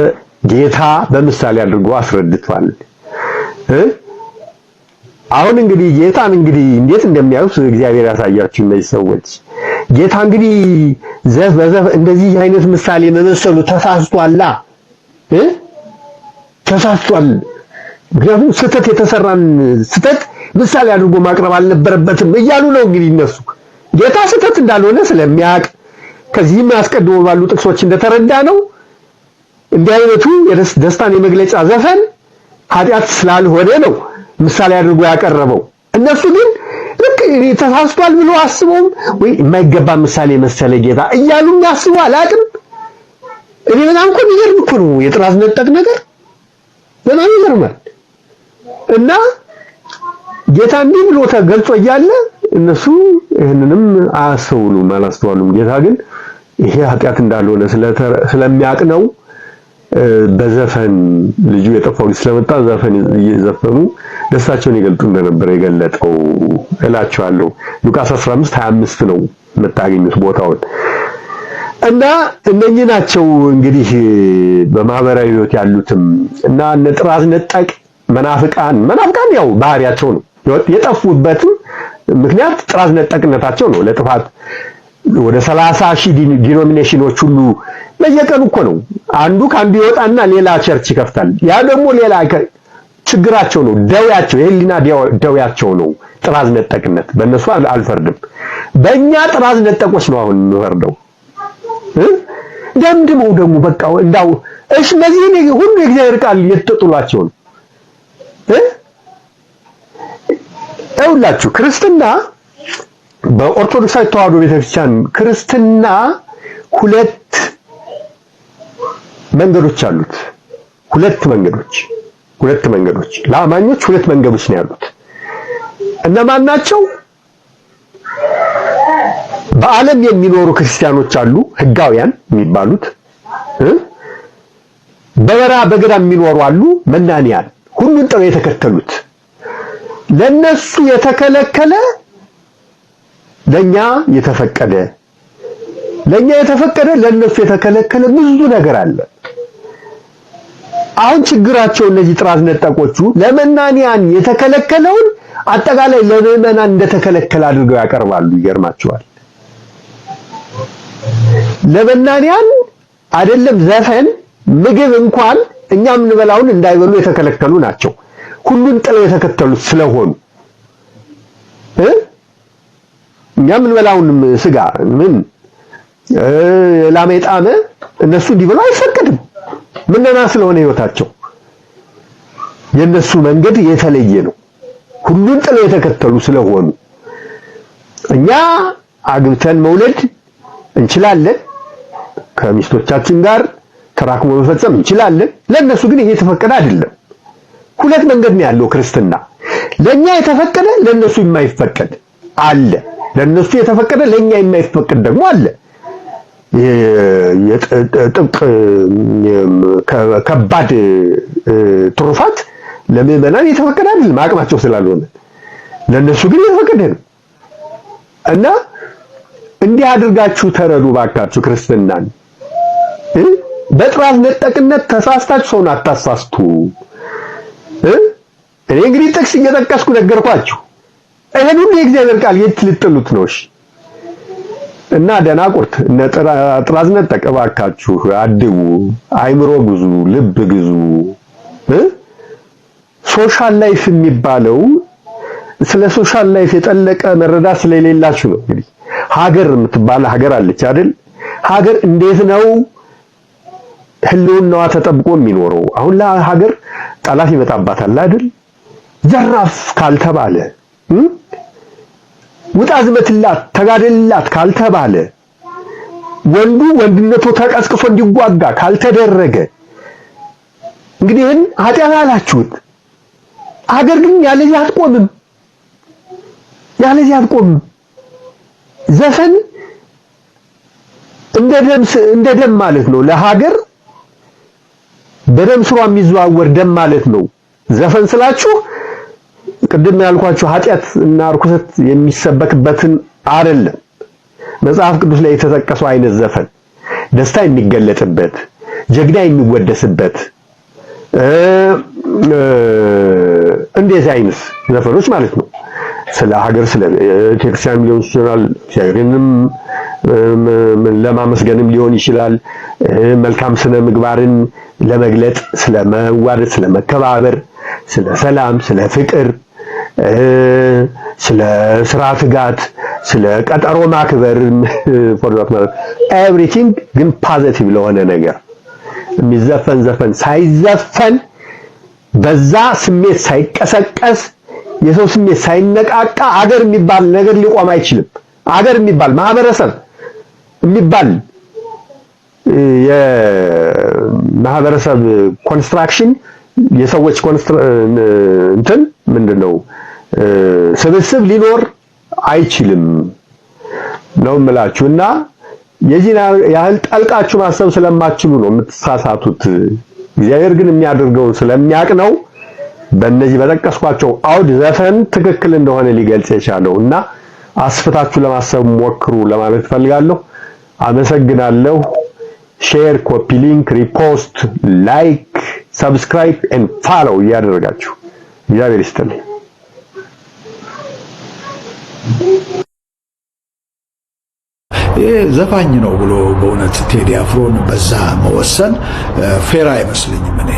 ጌታ በምሳሌ አድርጎ አስረድቷል። አሁን እንግዲህ ጌታን እንዴት እንደሚያዩት እግዚአብሔር ያሳያችሁ እነዚህ ሰዎች። ጌታ እንግዲህ በዘፍ እንደዚህ አይነት ምሳሌ መመሰሉ ተሳስቷል። ምክንያቱም ስህተት የተሰራን ስህተት ምሳሌ አድርጎ ማቅረብ አልነበረበትም እያሉ ነው እንግዲህ እነሱ። ጌታ ስህተት እንዳልሆነ ስለሚያውቅ ከዚህም አስቀድሞ ባሉ ጥቅሶች እንደተረዳ ነው እንዲህ አይነቱ ደስታን የመግለጫ ዘፈን ኃጢአት ስላልሆነ ነው ምሳሌ አድርጎ ያቀረበው። እነሱ ግን ልክ ተሳስቷል ብሎ አስበውም ወይ የማይገባ ምሳሌ መሰለ ጌታ እያሉ ያስቡ አላቅም። እኔ በጣም እኮ የሚገርም እኮ ነው የጥራዝ ነጠቅ ነገር በጣም ይገርማል። እና ጌታ እንዲህ ብሎ ተገልጾ እያለ እነሱ ይህንንም አላስተዋሉም። ጌታ ግን ይሄ ኃጢአት እንዳልሆነ ስለሚያውቅ ነው በዘፈን ልጁ የጠፋው ስለመጣ ዘፈን እየዘፈኑ ደስታቸውን ይገልጡ እንደነበር የገለጠው እላቸዋለሁ። ሉቃስ 15:25 ነው የምታገኙት ቦታውን። እና እነኚህ ናቸው እንግዲህ በማህበራዊ ህይወት ያሉትም እና ጥራዝ ነጠቅ መናፍቃን ያው ባህሪያቸው ነው። የጠፉበትም ምክንያት ጥራዝ ነጠቅነታቸው ነው። ለጥፋት ወደ 30,000 ዲኖሚኔሽኖች ሁሉ በየቀኑ እኮ ነው። አንዱ ከአንዱ ይወጣና ሌላ ቸርች ይከፍታል። ያ ደግሞ ሌላ ችግራቸው ነው፣ ደውያቸው፣ የህሊና ደውያቸው ነው ጥራዝ ነጠቅነት። በእነሱ አልፈርድም። በእኛ ጥራዝ ነጠቆች ነው አሁን የምፈርደው። ደምድመው ደግሞ በቃ እንዳው እነዚህ ሁሉ የእግዚአብሔር ቃል የተጥሏቸው ነው። ይኸውላችሁ ክርስትና በኦርቶዶክሳዊ ተዋሕዶ ቤተክርስቲያን ክርስትና ሁለት መንገዶች አሉት። ሁለት መንገዶች ለአማኞች ሁለት መንገዶች ነው ያሉት። እነማን ናቸው? በዓለም የሚኖሩ ክርስቲያኖች አሉ፣ ህጋውያን የሚባሉት። በበረሃ በገዳም የሚኖሩ አሉ፣ መናንያን፣ ሁሉን ጥለው የተከተሉት። ለነሱ የተከለከለ ለኛ የተፈቀደ፣ ለነሱ የተከለከለ ብዙ ነገር አለ። አሁን ችግራቸው እነዚህ ጥራዝ ነጠቆቹ ለመናንያን የተከለከለውን አጠቃላይ ለምዕመናን እንደተከለከለ አድርገው ያቀርባሉ። ይገርማቸዋል። ለመናንያን አይደለም ዘፈን፣ ምግብ እንኳን እኛ የምንበላውን እንዳይበሉ የተከለከሉ ናቸው። ሁሉን ጥለው የተከተሉት ስለሆኑ እኛ የምንበላውን ስጋ ምን ላም የጣመ እነሱ እንዲበሉ አይፈቀድም። ምንና ስለሆነ ህይወታቸው የነሱ መንገድ የተለየ ነው። ሁሉን ጥለው የተከተሉ ስለሆኑ እኛ አግብተን መውለድ እንችላለን፣ ከሚስቶቻችን ጋር ተራክሞ መፈጸም እንችላለን። ለነሱ ግን ይሄ የተፈቀደ አይደለም። ሁለት መንገድ ነው ያለው ክርስትና። ለኛ የተፈቀደ ለነሱ የማይፈቀድ አለ። ለነሱ የተፈቀደ ለኛ የማይፈቀድ ደግሞ አለ። የጥብቅ ከባድ ትሩፋት ለምዕመናን የተፈቀደ አይደለም አቅማቸው ስላልሆነ፣ ለነሱ ግን የተፈቀደ ነው። እና እንዲህ አድርጋችሁ ተረዱ ባካችሁ ክርስትናን። በጥራዝ ነጠቅነት ተሳስታችሁ ሰውን አታሳስቱ። እኔ እንግዲህ ጥቅስ እየጠቀስኩ ነገርኳችሁ። ይሄን ሁሉ የእግዚአብሔር ቃል የት ልጥሉት ነው? እሺ እና ደናቁርት ጥራዝ ነጠቅ እባካችሁ አድቡ፣ አይምሮ ግዙ፣ ልብ ግዙ። ሶሻል ላይፍ የሚባለው ስለ ሶሻል ላይፍ የጠለቀ መረዳት ስለሌላችሁ ነው። እንግዲህ ሀገር የምትባል ሀገር አለች አይደል? ሀገር እንዴት ነው ህልውናዋ ተጠብቆ የሚኖረው? አሁን ለሀገር ጠላት ይመጣባታል አይደል? ዘራፍ ካልተባለ ውጣ ዝመትላት ተጋደልላት ካልተባለ ወንዱ ወንድነቱ ተቀስቅሶ እንዲጓጋ ካልተደረገ እንግዲህ ይህን ኃጢአት አላችሁት። ሀገር ግን ያለዚህ አትቆምም፣ ያለዚህ አትቆምም። ዘፈን እንደ ደም ማለት ነው ለሀገር፣ በደም ስሯ የሚዘዋወር ደም ማለት ነው። ዘፈን ስላችሁ ቅድም ያልኳችሁ ኃጢአት እና ርኩሰት የሚሰበክበትን አይደለም። መጽሐፍ ቅዱስ ላይ የተጠቀሰው አይነት ዘፈን ደስታ የሚገለጥበት፣ ጀግና የሚወደስበት እንደዚህ አይነት ዘፈኖች ማለት ነው። ስለ ሀገር ስለ ቤተክርስቲያን ሊሆን ይችላል፣ እግዚአብሔርንም ለማመስገንም ሊሆን ይችላል። መልካም ስነ ምግባርን ለመግለጥ፣ ስለ መዋደድ፣ ስለ መከባበር፣ ስለ ሰላም፣ ስለ ፍቅር፣ ስለ ስራ ትጋት፣ ስለ ቀጠሮ ማክበር ፎርዛት ማለት ኤቭሪቲንግ ግን ፖዚቲቭ ለሆነ ነገር የሚዘፈን ዘፈን ሳይዘፈን በዛ ስሜት ሳይቀሰቀስ የሰው ስሜት ሳይነቃቃ አገር የሚባል ነገር ሊቆም አይችልም። አገር የሚባል ማህበረሰብ የሚባል የማህበረሰብ ኮንስትራክሽን የሰዎች እንትን ምንድነው ስብስብ ሊኖር አይችልም ነው የምላችሁና የዚህ ያህል ጠልቃችሁ ማሰብ ስለማትችሉ ነው የምትሳሳቱት። እግዚአብሔር ግን የሚያደርገውን ስለሚያውቅ ነው በእነዚህ በጠቀስኳቸው አውድ ዘፈን ትክክል እንደሆነ ሊገልጽ የቻለውና አስፍታችሁ ለማሰብ ሞክሩ ለማለት ፈልጋለሁ። አመሰግናለሁ። ሼር፣ ኮፒ ሊንክ፣ ሪፖስት፣ ላይክ፣ ሰብስክራይብ ኤንድ ፎሎው እያደረጋችሁ እግዚአብሔር ይስጥልኝ። ዘፋኝ ነው ብሎ በእውነት ቴዲ አፍሮን በዛ መወሰን ፌር አይመስልኝም። እኔ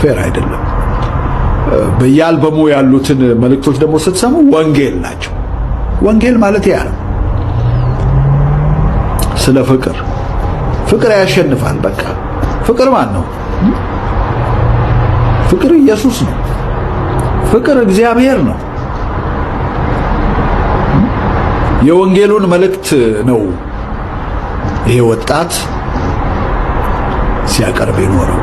ፌር አይደለም። በየአልበሙ ያሉትን መልእክቶች ደግሞ ስትሰሙ ወንጌል ናቸው። ወንጌል ማለት ያ ነው። ስለ ፍቅር ያሸንፋል። በቃ ፍቅር ማን ነው? ፍቅር ኢየሱስ ነው። ፍቅር እግዚአብሔር ነው። የወንጌሉን መልእክት ነው ይሄ ወጣት ሲያቀርብ የኖረው።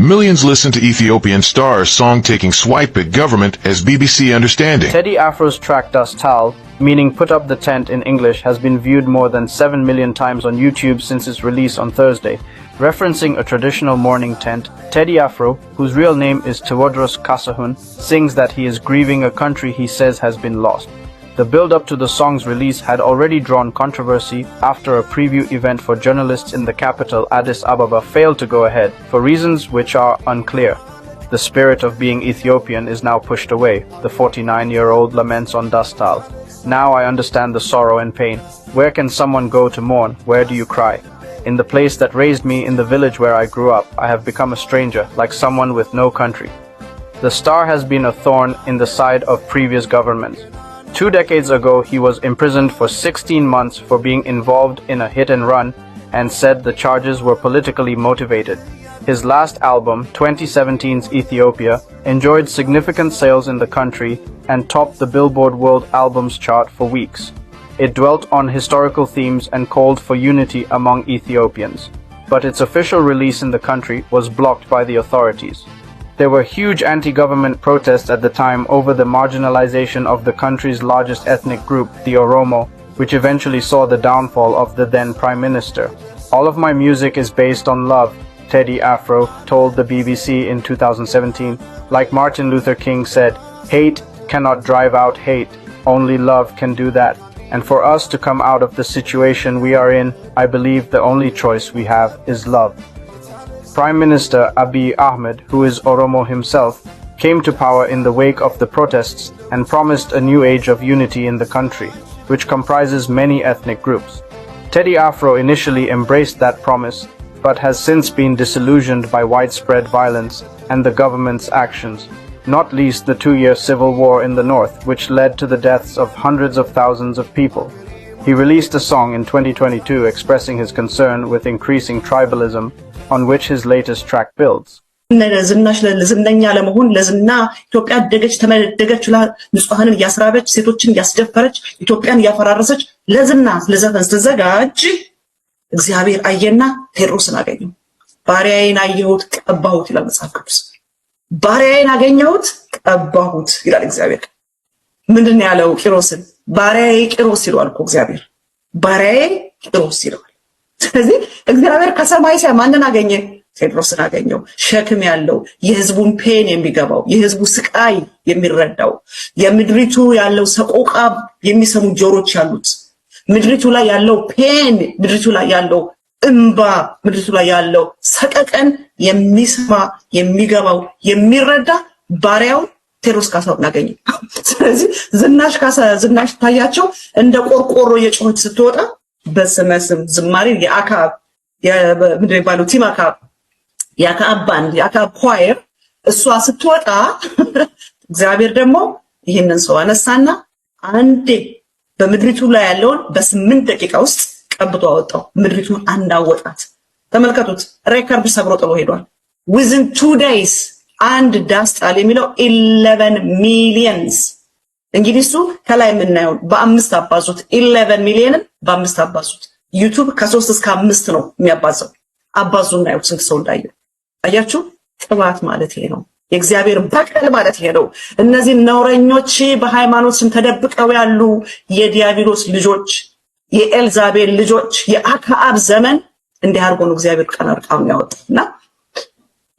Millions listen to Ethiopian Star's song taking swipe at government as BBC Understanding. Teddy Afro's track Das Tal, meaning put up the tent in English, has been viewed more than 7 million times on YouTube since its release on Thursday. Referencing a traditional mourning tent, Teddy Afro, whose real name is Tewodros Kasahun, sings that he is grieving a country he says has been lost. The build-up to the song's release had already drawn controversy after a preview event for journalists in the capital, Addis Ababa, failed to go ahead, for reasons which are unclear. The spirit of being Ethiopian is now pushed away, the 49-year-old laments on Das Tal. Now I understand the sorrow and pain. Where can someone go to mourn? Where do you cry? In the place that raised me, in the village where I grew up, I have become a stranger, like someone with no country. The star has been a thorn in the side of previous governments. 2 decades ago, he was imprisoned for 16 months for being involved in a hit and run and said the charges were politically motivated. His last album, 2017's Ethiopia, enjoyed significant sales in the country and topped the Billboard World Albums chart for weeks. It dwelt on historical themes and called for unity among Ethiopians. But its official release in the country was blocked by the authorities. There were huge anti-government protests at the time over the marginalization of the country's largest ethnic group, the Oromo, which eventually saw the downfall of the then Prime Minister. All of my music is based on love, Teddy Afro told the BBC in 2017. Like Martin Luther King said, hate cannot drive out hate, only love can do that. And for us to come out of the situation we are in, I believe the only choice we have is love. Prime Minister Abiy Ahmed, who is Oromo himself, came to power in the wake of the protests and promised a new age of unity in the country, which comprises many ethnic groups. Teddy Afro initially embraced that promise, but has since been disillusioned by widespread violence and the government's actions, not least the 2-year civil war in the north, which led to the deaths of hundreds of thousands of people. He released a song in 2022 expressing his concern with increasing tribalism, on which his latest track builds. ዝናሽ ለዝነኛ ለመሆን ለዝና ኢትዮጵያ አደገች ተመደገች ንጹሃንን ያስራበች ሴቶችን ያስደፈረች ኢትዮጵያን ያፈራረሰች ለዝና ለዘፈን ተዘጋጅ እግዚአብሔር አየና ቴዎድሮስን አገኘው ባሪያዬን አየሁት ቀባሁት ይላል መጽሐፍ ቅዱስ ባሪያዬን አገኘሁት ቀባሁት ይላል እግዚአብሔር ምንድነው ያለው ቂሮስን ባሪያዬ ቂሮስ ይሏል እኮ እግዚአብሔር ባሪያዬ ቂሮስ ይሏል ስለዚህ እግዚአብሔር ከሰማይ ማንን አገኘ ቴዎድሮስን አገኘው ሸክም ያለው የህዝቡን ፔን የሚገባው የህዝቡ ስቃይ የሚረዳው የምድሪቱ ያለው ሰቆቃ የሚሰሙ ጆሮች ያሉት ምድሪቱ ላይ ያለው ፔን ምድሪቱ ላይ ያለው እንባ ምድሪቱ ላይ ያለው ሰቀቀን የሚሰማ የሚገባው የሚረዳ ባሪያው ቴዎድሮስ ካሳውን አገኘ ስለዚህ ዝናሽ ታያቸው እንደ ቆርቆሮ የጮህች ስትወጣ በስመስም ዝማሬ የአካብ ምንድነው የሚባለው ቲም አካብ የአካብ ባንድ የአካብ ኳየር እሷ ስትወጣ እግዚአብሔር ደግሞ ይሄንን ሰው አነሳና አንዴ በምድሪቱ ላይ ያለውን በ8 ደቂቃ ውስጥ ቀብቶ አወጣው ምድሪቱን አንዳወጣት ተመልከቱት ሬከርድ ሰብሮ ጥሎ ሄዷል within 2 days አንድ ዳስጣል የሚለው 11 ሚሊየንስ እንግዲህ እሱ ከላይ የምናየው በ5 አባዙት 11 ሚሊየንን በ5 አባዙት ዩቲዩብ ከ3 እስከ 5 ነው የሚያባዛው አባዙና ያው ስንት ሰው እንዳየው አያችሁ ጥባት ማለት ይሄ ነው የእግዚአብሔር በቀል ማለት ይሄ ነው እነዚህ ነውረኞች በሃይማኖት ስም ተደብቀው ያሉ የዲያብሎስ ልጆች የኤልዛቤል ልጆች የአክዓብ ዘመን እንዲህ አድርጎ ነው እግዚአብሔር ቀናርቃውን ያወጣና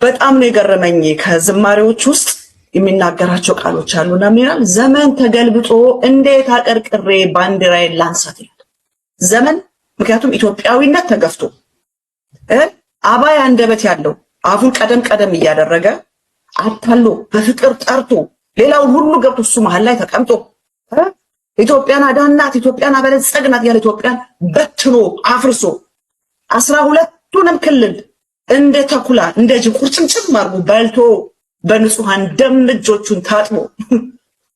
በጣም ነው የገረመኝ ከዝማሬዎች ውስጥ የሚናገራቸው ቃሎች አሉና ምናል ዘመን ተገልብጦ እንዴት አቀርቅሬ ባንዲራዬን ላንሳት ይላል ዘመን ምክንያቱም ኢትዮጵያዊነት ተገፍቶ አባይ አንደበት ያለው አፉን ቀደም እያደረገ አታሎ በፍቅር ጠርቶ ሌላው ሁሉ ገብቶ እሱ መሃል ላይ ተቀምጦ ኢትዮጵያን አዳናት ኢትዮጵያን አበለጸግናት ያለ ኢትዮጵያን በትኖ አፍርሶ 12ቱንም ክልል እንደ ተኩላ እንደ ጅብ ቁርጭምጭም አርጎ በልቶ በንጹሃን ደም እጆቹን ታጥቦ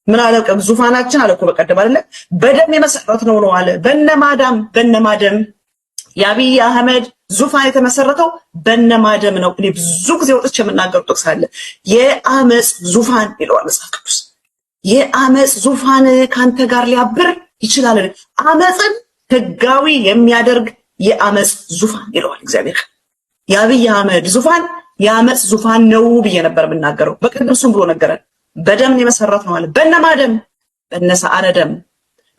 ምን አለ ዙፋናችን አለ እኮ በቀደም አይደለ በደም የመሰረት ነው አለ በነማደም የአብይ አህመድ ዙፋን የተመሰረተው በነማደም ነው እኔ ብዙ ጊዜ ወጥቼ የምናገር ጥቅስ አለ የአመጽ ዙፋን ይለዋል መጽሐፍ ቅዱስ የአመጽ ዙፋን ካንተ ጋር ሊያብር ይችላል አመጽን ህጋዊ የሚያደርግ የአመጽ ዙፋን ይለዋል እግዚአብሔር የአብይ አህመድ ዙፋን የአመጽ ዙፋን ነው ብዬ ነበር የምናገረው በቅዱስም ብሎ ነገረን በደም የመሰረት ነው አለ በነማደም በነሰዓረ ደም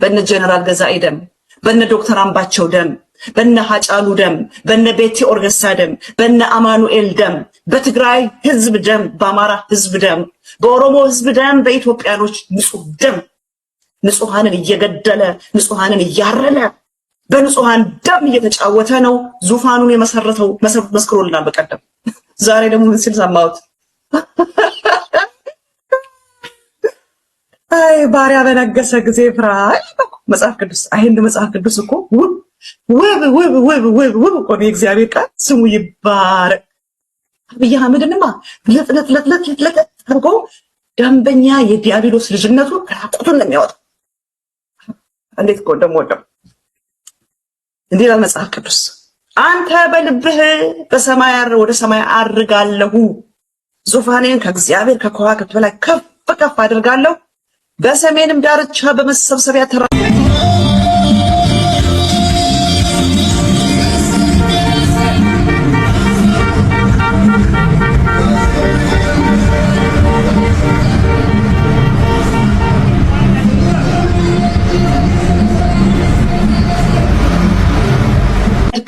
በነ ጀነራል ገዛኢ ደም በነ ዶክተር አምባቸው ደም በነ ሐጫሉ ደም በነ ቤቲ ኦርገሳ ደም በነ አማኑኤል ደም በትግራይ ህዝብ ደም በአማራ ህዝብ ደም በኦሮሞ ህዝብ ደም በኢትዮጵያኖች ንጹህ ደም ንጹሃንን እየገደለ ንጹሃንን እያረለ በንጹሃን ደም እየተጫወተ ነው ዙፋኑን የመሰረተው መስክሮልናል በቀደም ዛሬ ደግሞ ምን ሲል ሰማሁት አይ ባሪያ በነገሰ ጊዜ ፍራይ መጽሐፍ ቅዱስ አይንድ መጽሐፍ ቅዱስ እኮ ውብ እኮ ነው የእግዚአብሔር ቃል ስሙ ይባረክ አብይ አህመድንማ ለጥለጥ አድርጎ ደንበኛ የዲያብሎስ ልጅነቱ ራቁቱን ነው የሚያወጣው እንዴት እኮ እንደምወደው እንዲህ ይላል መጽሐፍ ቅዱስ አንተ በልብህ በሰማይ ወደ ሰማይ አርጋለሁ ዙፋኔን ከእግዚአብሔር ከከዋክብት በላይ ከፍ አድርጋለሁ በሰሜንም ዳርቻ በመሰብሰቢያ ተራ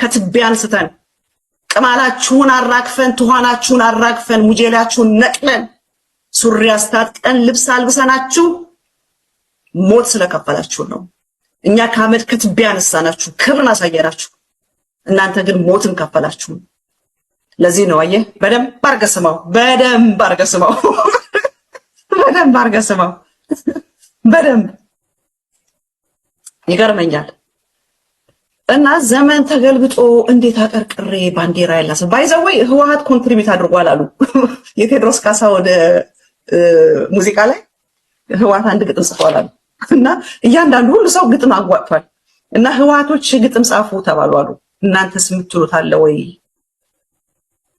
ከትቢያ አንስተን ቅማላችሁን አራግፈን ትኋናችሁን አራግፈን ሙጄላችሁን ነቅለን ሱሪ አስታጥቀን ልብስ አልብሰናችሁ ሞት ስለከፈላችሁ ነው እኛ ከአመድ ከትቢያ አነሳናችሁ፣ ክብርን አሳየናችሁ። እናንተ ግን ሞትን ከፈላችሁ። ለዚህ ነው አየህ፣ በደንብ አድርገህ ስማው፣ በደንብ አድርገህ ስማው፣ በደንብ አድርገህ ስማው። በደንብ ይገርመኛል። እና ዘመን ተገልብጦ እንዴት አቀርቅሬ ባንዲራ ያላሰ ባይዘወይ ህወሓት ኮንትሪቢዩት አድርጓል አሉ የቴዎድሮስ ካሳሁን ሙዚቃ ላይ ህወሓት አንድ ግጥም ጽፏል አሉ። እና እያንዳንዱ ሁሉ ሰው ግጥም አጓጥቷል። እና ህወሓቶች ግጥም ጻፉ ተባሉ አሉ። እናንተስ የምትሉት አለ ወይ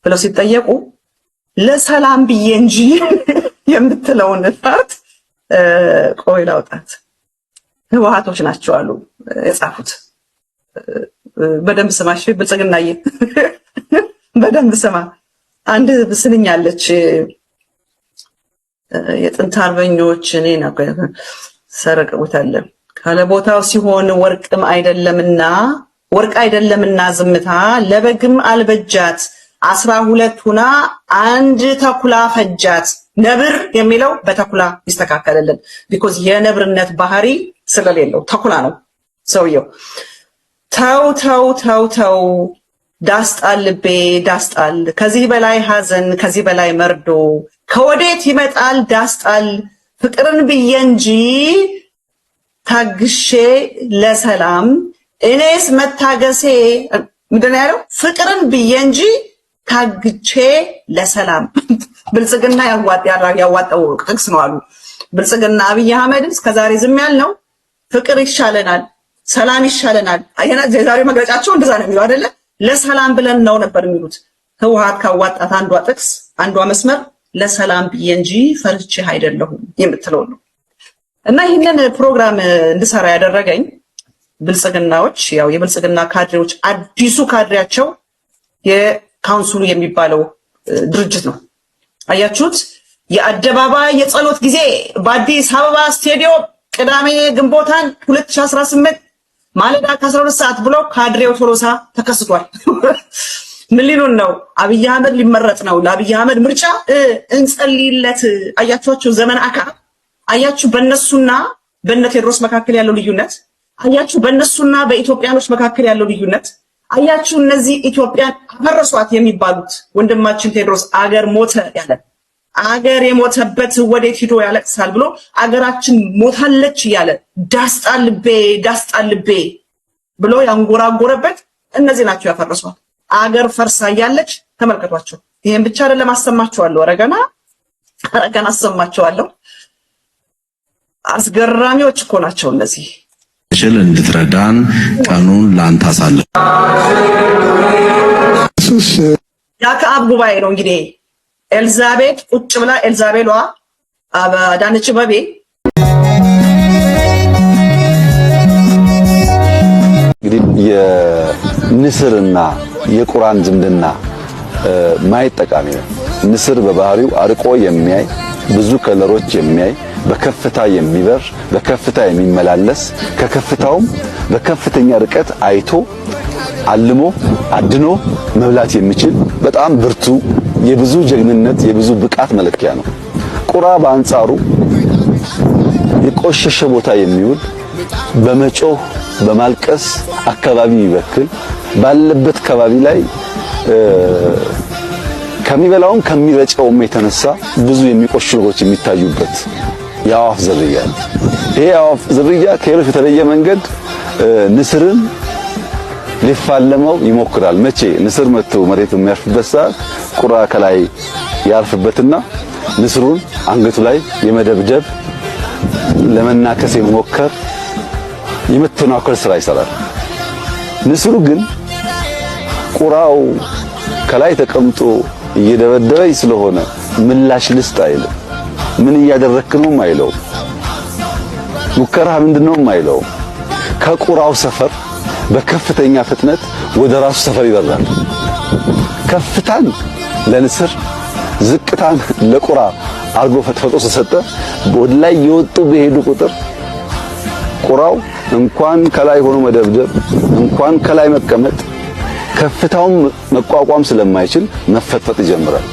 ብለው ሲጠየቁ ለሰላም ብዬ እንጂ የምትለውን ፓርት ቆይ ላውጣት፣ ህወሓቶች ናቸው አሉ የጻፉት። በደንብ ስማሽ ብልጽግናዬ፣ በደንብ ስማ። አንድ ስንኝ አለች የጥንት አርበኞች እኔ ነው ሰረቀውታል ካለ ቦታው ሲሆን ወርቅ አይደለምና ዝምታ ለበግም አልበጃት 12 ሁና አንድ ተኩላ ፈጃት። ነብር የሚለው በተኩላ ይስተካከለልን ቢኮዝ የነብርነት ባህሪ ስለሌለው ተኩላ ነው ሰውየው። ተው ዳስጣል ልቤ ዳስጣል፣ ከዚህ በላይ ሐዘን ከዚህ በላይ መርዶ ከወዴት ይመጣል ዳስጣል፣ ፍቅርን ብዬ እንጂ ታግሼ ለሰላም እኔስ መታገሴ ምንድን ነው ያለው? ፍቅርን ብዬ እንጂ ታግቼ ለሰላም። ብልጽግና ያዋጣው ጥቅስ ነው አሉ። ብልጽግና አብይ አህመድን እስከዛሬ ዝም ያልነው ፍቅር ይሻለናል፣ ሰላም ይሻለናል። የዛሬው መግለጫቸው እንደዛ ነው የሚለው አይደለ? ለሰላም ብለን ነው ነበር የሚሉት። ህወሓት ካዋጣት አንዷ ጥቅስ አንዷ መስመር ለሰላም ብዬ እንጂ ፈርቼ አይደለሁም የምትለው ነው። እና ይህንን ፕሮግራም እንድሰራ ያደረገኝ ብልጽግናዎች፣ ያው የብልጽግና ካድሬዎች፣ አዲሱ ካድሬያቸው የካውንስሉ የሚባለው ድርጅት ነው። አያችሁት? የአደባባይ የጸሎት ጊዜ በአዲስ አበባ ስቴዲዮም ቅዳሜ ግንቦት 2018 ማለዳ ከ12 ሰዓት ብሎ ካድሬው ቶሎሳ ተከስቷል። ምን ሊሉን ነው? አብይ አህመድ ሊመረጥ ነው። ለአብይ አህመድ ምርጫ እንጸልይለት። አያችኋቸው? ዘመን አካል አያችሁ? በእነሱና በእነ ቴዎድሮስ መካከል ያለው ልዩነት አያችሁ? በእነሱና በኢትዮጵያኖች መካከል ያለው ልዩነት አያችሁ? እነዚህ ኢትዮጵያን አፈረሷት የሚባሉት ወንድማችን ቴዎድሮስ አገር ሞተ ያለ አገር የሞተበት ወዴት ሂዶ ያለቅሳል ብሎ አገራችን ሞታለች እያለ ዳስጣል ልቤ ብሎ ያንጎራጎረበት እነዚህ ናቸው ያፈረሷት። አገር ፈርሳ እያለች ተመልከቷቸው። ይሄን ብቻ አይደለም አሰማቸዋለሁ፣ ረገና አሰማቸዋለሁ። አስገራሚዎች እኮ ናቸው እነዚህ። ችል እንድትረዳን ቀኑን ላንተ አሳልፍ። የአክዓብ ጉባኤ ነው እንግዲህ ኤልዛቤት ቁጭ ብላ ኤልዛቤሏ አዳነች አቤቤ እንግዲህ የንስርና የቁራን ዝምድና ማየት ጠቃሚ ነው። ንስር በባህሪው አርቆ የሚያይ ብዙ ከለሮች የሚያይ በከፍታ የሚበር በከፍታ የሚመላለስ ከከፍታውም በከፍተኛ ርቀት አይቶ አልሞ አድኖ መብላት የሚችል በጣም ብርቱ የብዙ ጀግንነት የብዙ ብቃት መለኪያ ነው። ቁራ በአንጻሩ የቆሸሸ ቦታ የሚውል በመጮህ በማልቀስ አካባቢ ይበክል ባለበት አካባቢ ላይ ከሚበላውም ከሚረጨውም የተነሳ ብዙ የሚቆሹ ነገሮች የሚታዩበት የአዋፍ ዝርያ ነው። ይሄ የአዋፍ ዝርያ ከሌሎች በተለየ መንገድ ንስርን ሊፋለመው ይሞክራል። መቼ ንስር መጥቶ መሬት በሚያርፍበት ሰዓት ቁራ ከላይ ያርፍበትና ንስሩን አንገቱ ላይ የመደብደብ ለመናከስ የመሞከር የመተናኮል ስራ ይሰራል። ንስሩ ግን ቁራው ከላይ ተቀምጦ እየደበደበኝ ስለሆነ ምላሽ ልስጥ አይልም። ምን እያደረክ ነው አይለው። ሙከራ ምንድነው አይለው። ከቁራው ሰፈር በከፍተኛ ፍጥነት ወደ ራሱ ሰፈር ይበራል። ከፍታን ለንስር ዝቅታን ለቁራ አርጎ ፈጥፈጦ ተሰጠ። ወደ ላይ የወጡ በሄዱ ቁጥር ቁራው እንኳን ከላይ ሆኖ መደብደብ እንኳን ከላይ መቀመጥ ከፍታውን መቋቋም ስለማይችል መፈጥፈጥ ይጀምራል።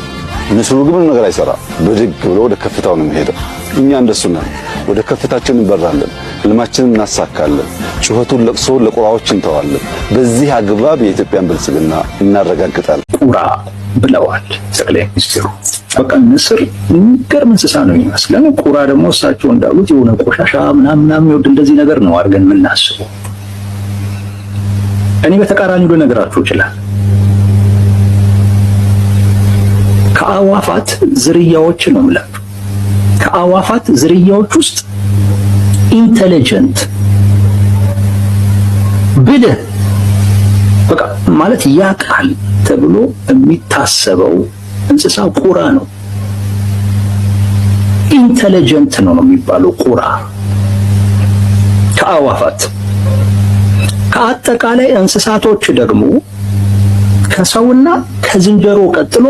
ንስሩ ግን ምንም ነገር አይሰራ፣ ብድግ ብሎ ወደ ከፍታው ነው የሚሄደው። እኛ እንደሱ ነን፣ ወደ ከፍታችን እንበራለን። ህልማችንን እናሳካለን። ጩኸቱን፣ ለቅሶውን ለቁራዎች እንተዋለን። በዚህ አግባብ የኢትዮጵያን ብልጽግና እናረጋግጣለን። ቁራ ብለዋል ጠቅላይ ሚኒስትሩ። በቃ ንስር የሚገርም እንስሳ ነው የሚመስለን። ቁራ ደግሞ እሳቸው እንዳሉት የሆነ ቆሻሻ ምናምን ይወድ እንደዚህ ነገር ነው አድርገን የምናስበው። እኔ በተቃራኒው ልነግራችሁ ይችላል። ከአዋፋት ዝርያዎች ነው የምላችሁ። ከአዋፋት ዝርያዎች ውስጥ ኢንተለጀንት ብልህ በቃ ማለት ያቃል ተብሎ የሚታሰበው እንስሳ ቁራ ነው። ኢንተለጀንት ነው የሚባለው ቁራ ከአዋፋት። ከአጠቃላይ እንስሳቶች ደግሞ ከሰውና ከዝንጀሮ ቀጥሎ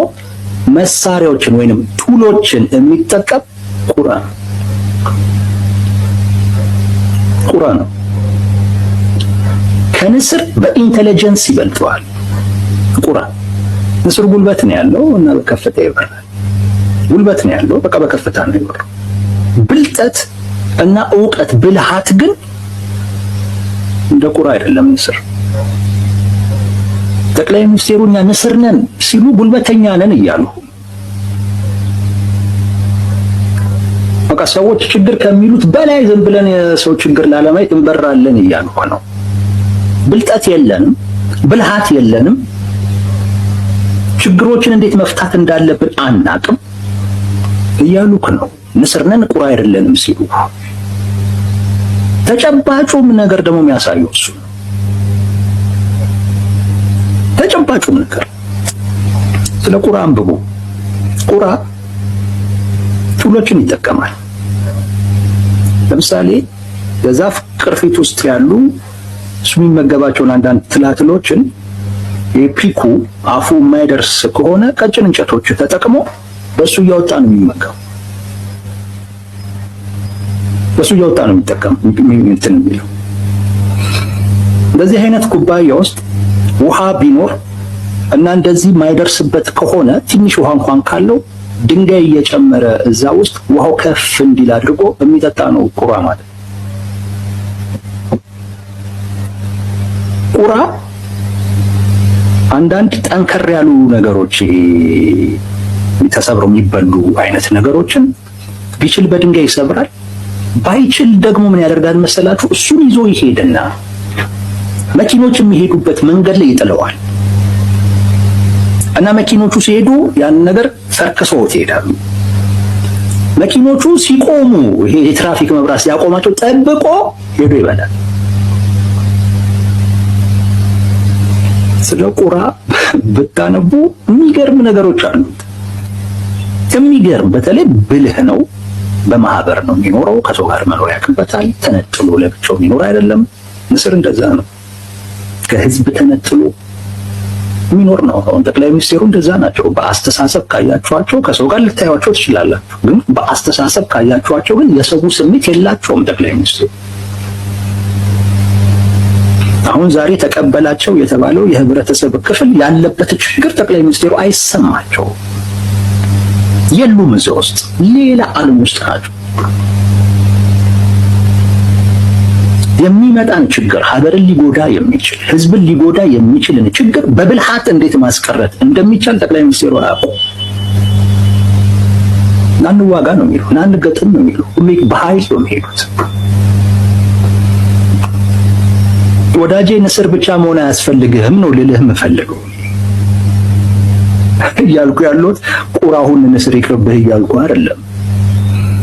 መሳሪያዎችን ወይንም ቱሎችን የሚጠቀም ቁራ ነው። ከንስር በኢንተለጀንስ ይበልጠዋል ቁራ። ንስር ጉልበት ነው ያለው እና በከፍታ ይበራል። ጉልበት ነው ያለው፣ በቃ በከፍታ ነው ይበራል። ብልጠት እና ዕውቀት ብልሃት ግን እንደ ቁራ አይደለም ንስር። ጠቅላይ ሚኒስትሩ እኛ ንስር ነን ሲሉ ጉልበተኛ ነን እያሉ በቃ ሰዎች ችግር ከሚሉት በላይ ዝም ብለን የሰው ችግር ላለማየት እንበራለን እያሉ ነው። ብልጠት የለንም፣ ብልሃት የለንም፣ ችግሮችን እንዴት መፍታት እንዳለብን አናቅም እያሉ ነው። ንስር ነን ቁራ አይደለንም ሲሉ ተጨባጩም ነገር ደግሞ የሚያሳየው እሱ ነው። ተጨባጩም ነገር ስለ ቁራ አንብቡ። ቁራ ቱሎችን ይጠቀማል። ለምሳሌ በዛፍ ቅርፊት ውስጥ ያሉ እሱ የሚመገባቸውን አንዳንድ ትላትሎችን የፒኩ አፉ የማይደርስ ከሆነ ቀጭን እንጨቶች ተጠቅሞ በሱ እያወጣ ነው የሚመገብ። በሱ እያወጣ ነው የሚጠቀም እንትን የሚለው። በዚህ አይነት ኩባያ ውስጥ ውሃ ቢኖር እና እንደዚህ የማይደርስበት ከሆነ ትንሽ ውሃ እንኳን ካለው ድንጋይ እየጨመረ እዛ ውስጥ ውሃው ከፍ እንዲል አድርጎ የሚጠጣ ነው ቁራ ማለት። ቁራ አንዳንድ ጠንከር ያሉ ነገሮች ተሰብረው የሚበሉ አይነት ነገሮችን ቢችል በድንጋይ ይሰብራል። ባይችል ደግሞ ምን ያደርጋል መሰላችሁ? እሱን ይዞ ይሄድና መኪኖች የሚሄዱበት መንገድ ላይ ይጥለዋል እና መኪኖቹ ሲሄዱ ያን ነገር ፈርክሰውት ይሄዳሉ። መኪኖቹ ሲቆሙ ይሄ የትራፊክ መብራት ሲያቆማቸው ጠብቆ ሄዶ ይበላል። ስለ ቁራ ብታነቡ የሚገርም ነገሮች አሉት። የሚገርም በተለይ ብልህ ነው። በማህበር ነው የሚኖረው። ከሰው ጋር መኖር ያውቅበታል። ተነጥሎ ለብቻው የሚኖር አይደለም። ንስር እንደዛ ነው። ከህዝብ ተነጥሎ የሚኖር ነው። አሁን ጠቅላይ ሚኒስትሩ እንደዛ ናቸው። በአስተሳሰብ ካያችኋቸው ከሰው ጋር ልታዩዋቸው ትችላላችሁ፣ ግን በአስተሳሰብ ካያችኋቸው ግን የሰው ስሜት የላቸውም ጠቅላይ ሚኒስትሩ። አሁን ዛሬ ተቀበላቸው የተባለው የህብረተሰብ ክፍል ያለበት ችግር ጠቅላይ ሚኒስትሩ አይሰማቸውም። የሉም እዚህ ውስጥ ሌላ ዓለም ውስጥ ናቸው። የሚመጣን ችግር ሀገርን ሊጎዳ የሚችል ህዝብን ሊጎዳ የሚችልን ችግር በብልሃት እንዴት ማስቀረት እንደሚቻል ጠቅላይ ሚኒስትሩ አያውቁም። ናንዋጋ ነው የሚሉ፣ ናንገጥም ነው የሚሉ፣ ሁሌ በኃይል ነው የሚሄዱት። ወዳጄ ንስር ብቻ መሆን አያስፈልግህም ነው ልልህ የምፈልገው። እያልኩ ያለሁት ቁራሁን ንስር ይቅርብህ እያልኩ አይደለም።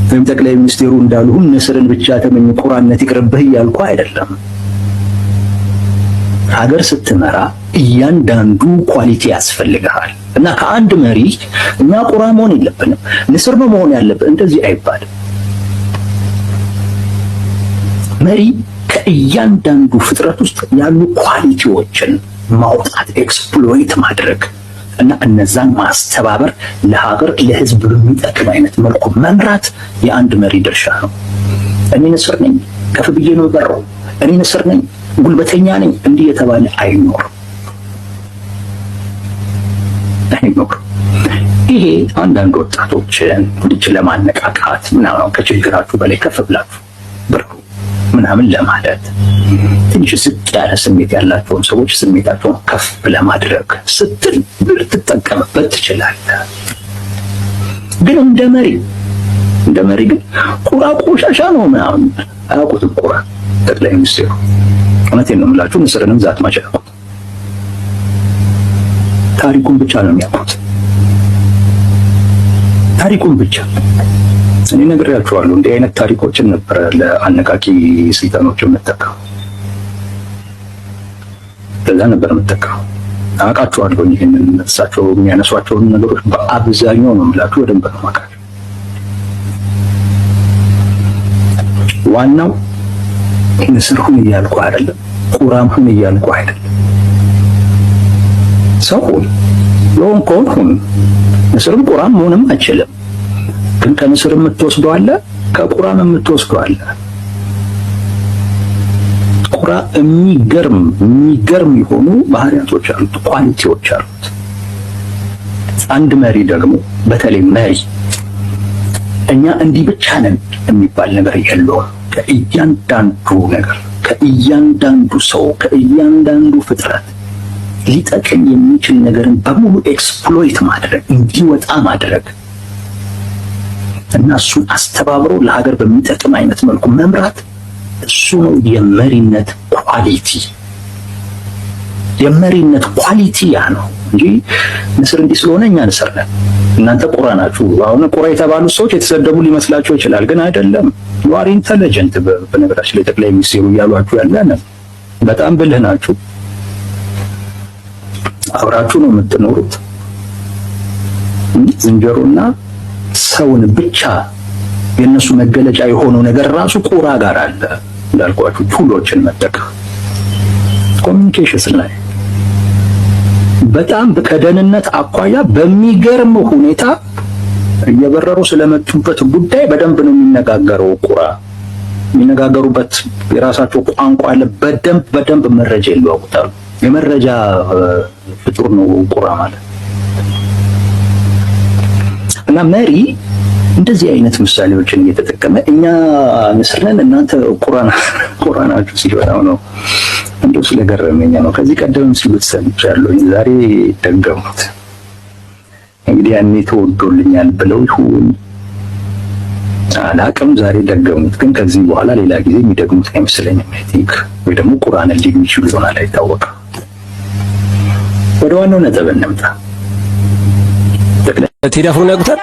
ወይም ጠቅላይ ሚኒስትሩ እንዳሉን ንስርን ብቻ ተመኝ ቁራነት ይቅርብህ እያልኩ አይደለም። ሀገር ስትመራ እያንዳንዱ ኳሊቲ ያስፈልጋል እና ከአንድ መሪ እኛ ቁራ መሆን የለብንም፣ ንስር ነው መሆን ያለብን፣ እንደዚህ አይባልም። መሪ ከእያንዳንዱ ፍጥረት ውስጥ ያሉ ኳሊቲዎችን ማውጣት፣ ኤክስፕሎይት ማድረግ እና እነዛን ማስተባበር ለሀገር ለህዝብ በሚጠቅም አይነት መልኩ መምራት የአንድ መሪ ድርሻ ነው። እኔ ንስር ነኝ ከፍ ብዬ ነው በረው፣ እኔ ንስር ነኝ ጉልበተኛ ነኝ እንዲህ የተባለ አይኖርም። ይሄ አንዳንድ ወጣቶችን እንድች ለማነቃቃት ምናምን ከችግራችሁ በላይ ከፍ ብላችሁ ብሩ ምናምን ለማለት ትንሽ ዝቅ ያለ ስሜት ያላቸውን ሰዎች ስሜታቸውን ከፍ ለማድረግ ስትል ልትጠቀምበት ትችላለህ። ግን እንደ መሪ ግን ቁራ ቆሻሻ ነው ምናምን አያውቁትም። ቁራ ጠቅላይ ሚኒስትሩ እውነቴን ነው የምላችሁ፣ ንስርንም ዛት ማቻቁት ታሪኩን ብቻ ነው የሚያውቁት። ታሪኩን ብቻ እኔ ነግሬያችኋለሁ። እንዲህ አይነት ታሪኮችን ነበር ለአነቃቂ ስልጠናዎች የምጠቀመው። ለዛ ነበር የምጠቀመው። አውቃችኋለሁ። ይሄንን እሳቸው የሚያነሷቸውን ነገሮች በአብዛኛው ነው የምላችሁ፣ በደንብ ነው የማውቃቸው። ዋናው ንስር ሁን እያልኩ አይደለም፣ ቁራም ሁን እያልኩ አይደለም። ሰው ሁን፣ የሆንከውን ሁን። ንስርም ቁራም መሆንም አይችልም። ግን ከንስር የምትወስደው አለ፣ ከቁራም የምትወስደው አለ። ቁራ የሚገርም የሆኑ ባህሪያቶች አሉት፣ ኳሊቲዎች አሉት። አንድ መሪ ደግሞ በተለይ መሪ እኛ እንዲህ ብቻ ነን የሚባል ነገር የለውም። ከእያንዳንዱ ነገር፣ ከእያንዳንዱ ሰው፣ ከእያንዳንዱ ፍጥረት ሊጠቅም የሚችል ነገርን በሙሉ ኤክስፕሎይት ማድረግ፣ እንዲወጣ ማድረግ እና እሱን አስተባብሮ ለሀገር በሚጠቅም አይነት መልኩ መምራት፣ እሱ ነው የመሪነት ኳሊቲ። የመሪነት ኳሊቲ ያ ነው እንጂ ንስር እንዲህ ስለሆነ እኛ ንስር ነን እናንተ ቁራ ናችሁ። አሁን ቁራ የተባሉ ሰዎች የተሰደቡ ሊመስላቸው ይችላል፣ ግን አይደለም። you are intelligent። በነገራችን ላይ ጠቅላይ ሚኒስትሩ እያሏችሁ ያለ በጣም ብልህ ናችሁ። አብራችሁ ነው የምትኖሩት። ዝንጀሮና ሰውን ብቻ የነሱ መገለጫ የሆነው ነገር ራሱ ቁራ ጋር አለ። እንዳልኳችሁ ቱሎችን መጠቀም ኮሚኒኬሽን ላይ በጣም ከደህንነት አኳያ በሚገርም ሁኔታ እየበረሩ ስለመጡበት ጉዳይ በደንብ ነው የሚነጋገረው። ቁራ የሚነጋገሩበት የራሳቸው ቋንቋ አለ። በደንብ መረጃ ይለዋወጣሉ። የመረጃ ፍጡር ነው ቁራ ማለት። እና መሪ እንደዚህ አይነት ምሳሌዎችን እየተጠቀመ እኛ ንስር ነን እናንተ ቁራ ናችሁ ሲል ነው እንደው ስለገረመኝ ነው። ከዚህ ቀደም ሲሉት ሰምቻለሁ፣ ዛሬ ደገሙት። እንግዲህ ያኔ ተወዶልኛል ብለው ይሁን አላቅም፣ ዛሬ ደገሙት። ግን ከዚህ በኋላ ሌላ ጊዜ የሚደግሙት አይመስለኝም። አይ ቲንክ ወይ ደግሞ ቁርአንን ሊሚችሉ ይሆናል፣ አይታወቅም። ወደ ዋናው ነጥብ እንምጣ። ቴዲ አፍሮን ያውቁታል?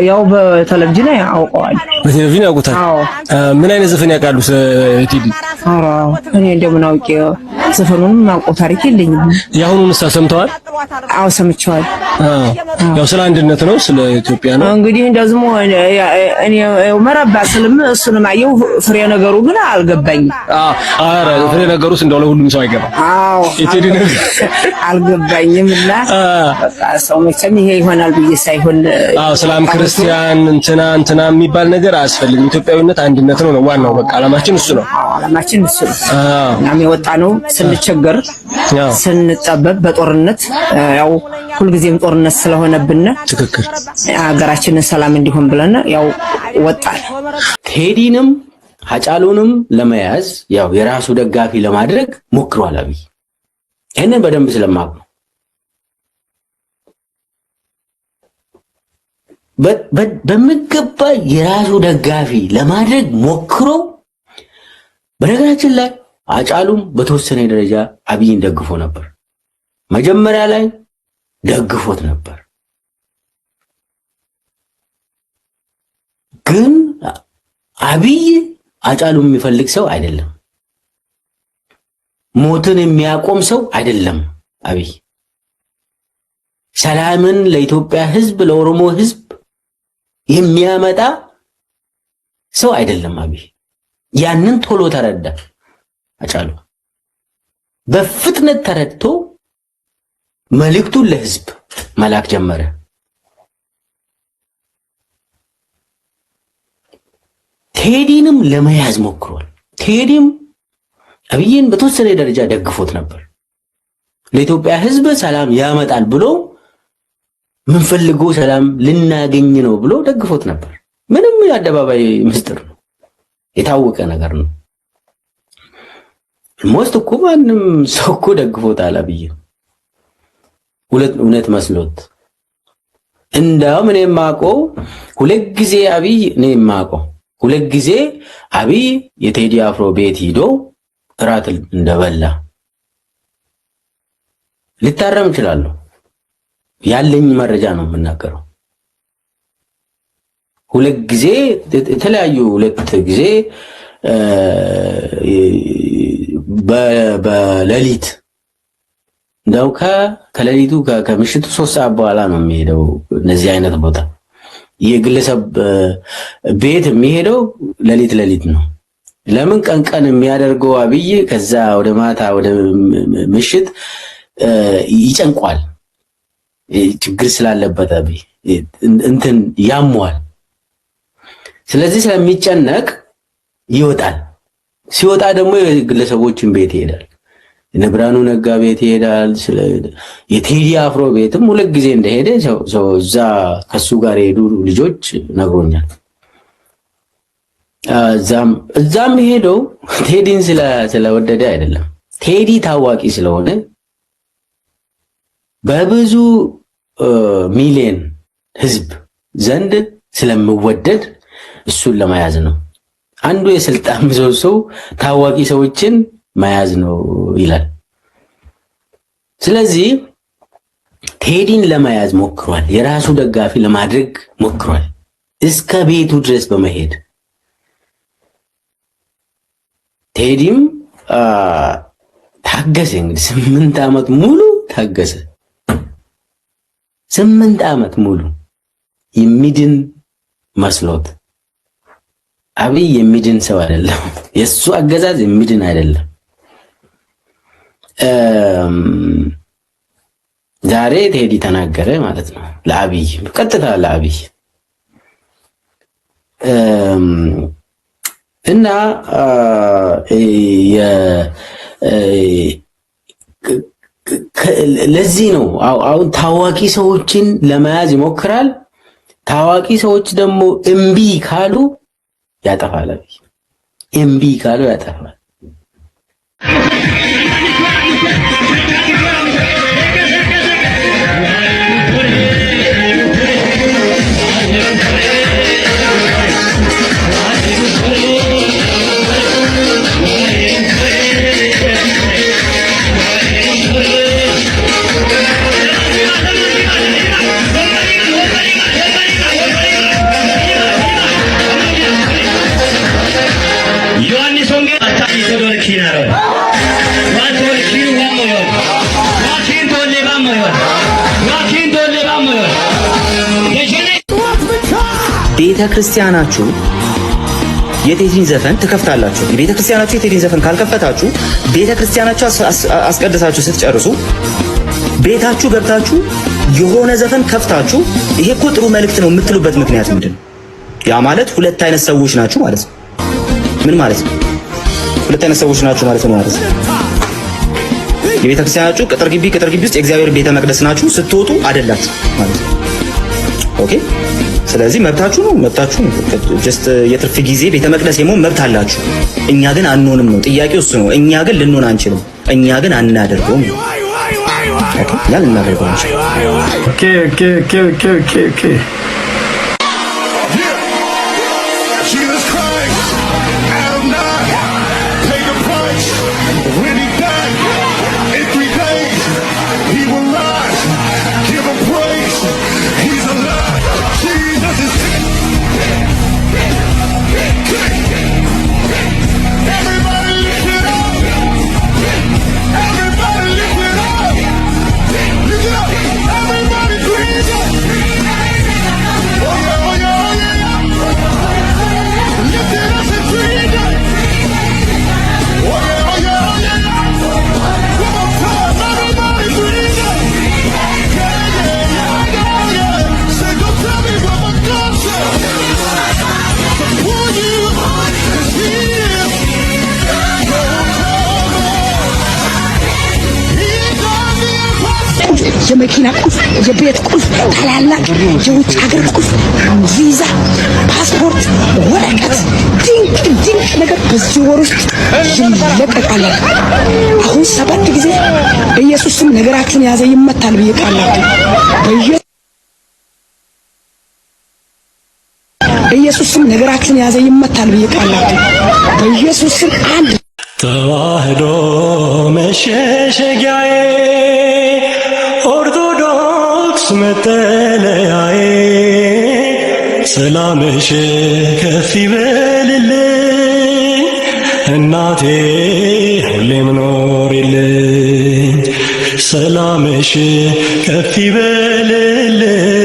ያው በቴሌቪዥን ያውቀዋል። በቴሌቪዥን ያውቁታል? ምን አይነት ዘፈን ያውቃሉ ቴዲ? ኧረ እኔ እንደምን አውቄ ዘፈኑንም አውቀው ታሪክ የለኝም። የአሁኑን ሰምተዋል? አዎ ሰምቼዋል። ያው ስለ አንድነት ነው፣ ስለ ኢትዮጵያ ነው። እንግዲህ እንደዚህም እኔ መረባ ስልም እሱንም አየሁ። ፍሬ ነገሩ ግን አልገባኝም። ኧረ ፍሬ ነገሩስ እንደው ለሁሉም ሰው አይገባም። አዎ የቴዲ ነገር አልገባኝም። እና በቃ ሰው መቼም ይሄ ይሆናል ብዬ ሳይሆን ሰላም ክርስቲያን እንትና የሚባል ነገር አያስፈልግም። ኢትዮጵያዊነት አንድነት ነው ዋናው። በቃ ዓላማችን እሱ ነው። ዓላማችን እሱ ነው። እናም የወጣ ነው ስንቸገር ስንጠበብ በጦርነት ያው ሁልጊዜም ጦርነት ስለሆነብን ትክክል ሀገራችንን ሰላም እንዲሆን ብለን ያው ወጣን። ቴዲንም ሀጫሉንም ለመያዝ ያው የራሱ ደጋፊ ለማድረግ ሞክሯል አብይ። ይሄንን በደንብ ስለማውቅ ነው። በሚገባ የራሱ ደጋፊ ለማድረግ ሞክሮ፣ በነገራችን ላይ ሀጫሉም በተወሰነ ደረጃ አብይን ደግፎ ነበር። መጀመሪያ ላይ ደግፎት ነበር፣ ግን አብይ ሀጫሉን የሚፈልግ ሰው አይደለም። ሞትን የሚያቆም ሰው አይደለም አብይ። ሰላምን ለኢትዮጵያ ሕዝብ ለኦሮሞ ሕዝብ የሚያመጣ ሰው አይደለም አብይ። ያንን ቶሎ ተረዳ ሀጫሉ። በፍጥነት ተረድቶ መልእክቱን ለሕዝብ መላክ ጀመረ። ቴዲንም ለመያዝ ሞክሯል። ቴዲም አብይን በተወሰነ ደረጃ ደግፎት ነበር። ለኢትዮጵያ ሕዝብ ሰላም ያመጣል ብሎ ምን ፈልጎ ሰላም ልናገኝ ነው ብሎ ደግፎት ነበር። ምንም የአደባባይ ምስጢር ነው፣ የታወቀ ነገር ነው። ሞስት እኮ ማንም ሰው እኮ ደግፎታል አብይ እውነት መስሎት እንዳው ምን የማውቀው ሁለት ጊዜ አብይ ነው የማውቀው ሁለት ጊዜ አብይ የቴዲ አፍሮ ቤት ሂዶ እራት እንደበላ ሊታረም ይችላል ያለኝ መረጃ ነው የምናገረው ሁለት ጊዜ የተለያዩ ሁለት ጊዜ በሌሊት እንደው ከሌሊቱ ከምሽቱ 3 ሰዓት በኋላ ነው የሚሄደው እነዚህ አይነት ቦታ የግለሰብ ቤት የሚሄደው ሌሊት ነው ለምን ቀን የሚያደርገው አብይ ከዛ ወደ ማታ ወደ ምሽት ይጨንቋል ችግር ስላለበት አብይ እንትን ያሟል ስለዚህ ስለሚጨነቅ ይወጣል ሲወጣ ደግሞ የግለሰቦችን ቤት ይሄዳል የነብራኑ ነጋ ቤት ይሄዳል የቴዲ አፍሮ ቤትም ሁለት ጊዜ እንደሄደ ሰው እዛ ከሱ ጋር ሄዱ ልጆች ነግሮኛል እዛም ሄደው ቴዲን ስለወደደ አይደለም ቴዲ ታዋቂ ስለሆነ በብዙ ሚሊዮን ህዝብ ዘንድ ስለምወደድ እሱን ለመያዝ ነው አንዱ የስልጣን ምሰሶ ታዋቂ ሰዎችን መያዝ ነው ይላል ስለዚህ ቴዲን ለመያዝ ሞክሯል የራሱ ደጋፊ ለማድረግ ሞክሯል እስከ ቤቱ ድረስ በመሄድ ቴዲም ታገሰ እንግዲህ 8 ዓመት ሙሉ ታገሰ 8 ዓመት ሙሉ የሚድን መስሎት አብይ የሚድን ሰው አይደለም የሱ አገዛዝ የሚድን አይደለም ዛሬ ቴዲ ተናገረ ማለት ነው ለአብይ ቀጥታ ለአብይ እና ለዚህ ነው አሁን ታዋቂ ሰዎችን ለመያዝ ይሞክራል ታዋቂ ሰዎች ደግሞ እምቢ ካሉ ያጠፋል አብይ እምቢ ካሉ ያጠፋል ቤተ ክርስቲያናችሁ የቴዲን ዘፈን ትከፍታላችሁ ቤተ ክርስቲያናችሁ የቴዲን ዘፈን ካልከፈታችሁ ቤተ ክርስቲያናችሁ አስቀድሳችሁ ስትጨርሱ ቤታችሁ ገብታችሁ የሆነ ዘፈን ከፍታችሁ ይሄ እኮ ጥሩ መልእክት ነው የምትሉበት ምክንያት ምንድነው ያ ማለት ሁለት አይነት ሰዎች ናችሁ ማለት ነው ምን ማለት ነው ሁለት አይነት ሰዎች ናችሁ ማለት ነው ማለት ነው የቤተ ክርስቲያናችሁ ቅጥር ግቢ ውስጥ የእግዚአብሔር ቤተ መቅደስ ናችሁ ስትወጡ አይደላችሁ ማለት ነው ኦኬ ስለዚህ መብታችሁ ነው ጀስት የትርፍ ጊዜ ቤተ መቅደስ የመሆን መብት አላችሁ እኛ ግን አንሆንም ነው ጥያቄው እሱ ነው እኛ ግን ልንሆን አንችልም እኛ ግን አናደርገውም ኦኬ ያን እናደርገው ኦኬ የመኪና ቁልፍ የቤት ቁልፍ ታላላቅ የውጭ ሀገር ቁልፍ ቪዛ ፓስፖርት ወረቀት ድንቅ ነገር በዚሁ በዚህ ወር ውስጥ ይለቀቃል። አሁን 7 ጊዜ በኢየሱስም ነገራችሁን ያዘ ይመታል ብዬ ቃላለሁ። በኢየሱስም ነገራችሁን ያዘ ይመታል ብዬ ቃላለሁ። በኢየሱስም አንድ ተዋህዶ መሸሸጊያዬ ኦርቶዶክስ መጠለያዬ ሰላምሽ ከፍ ይበልልኝ እናቴ ሁሌም ኖሪልኝ ሰላምሽ ከፍ ይበልልኝ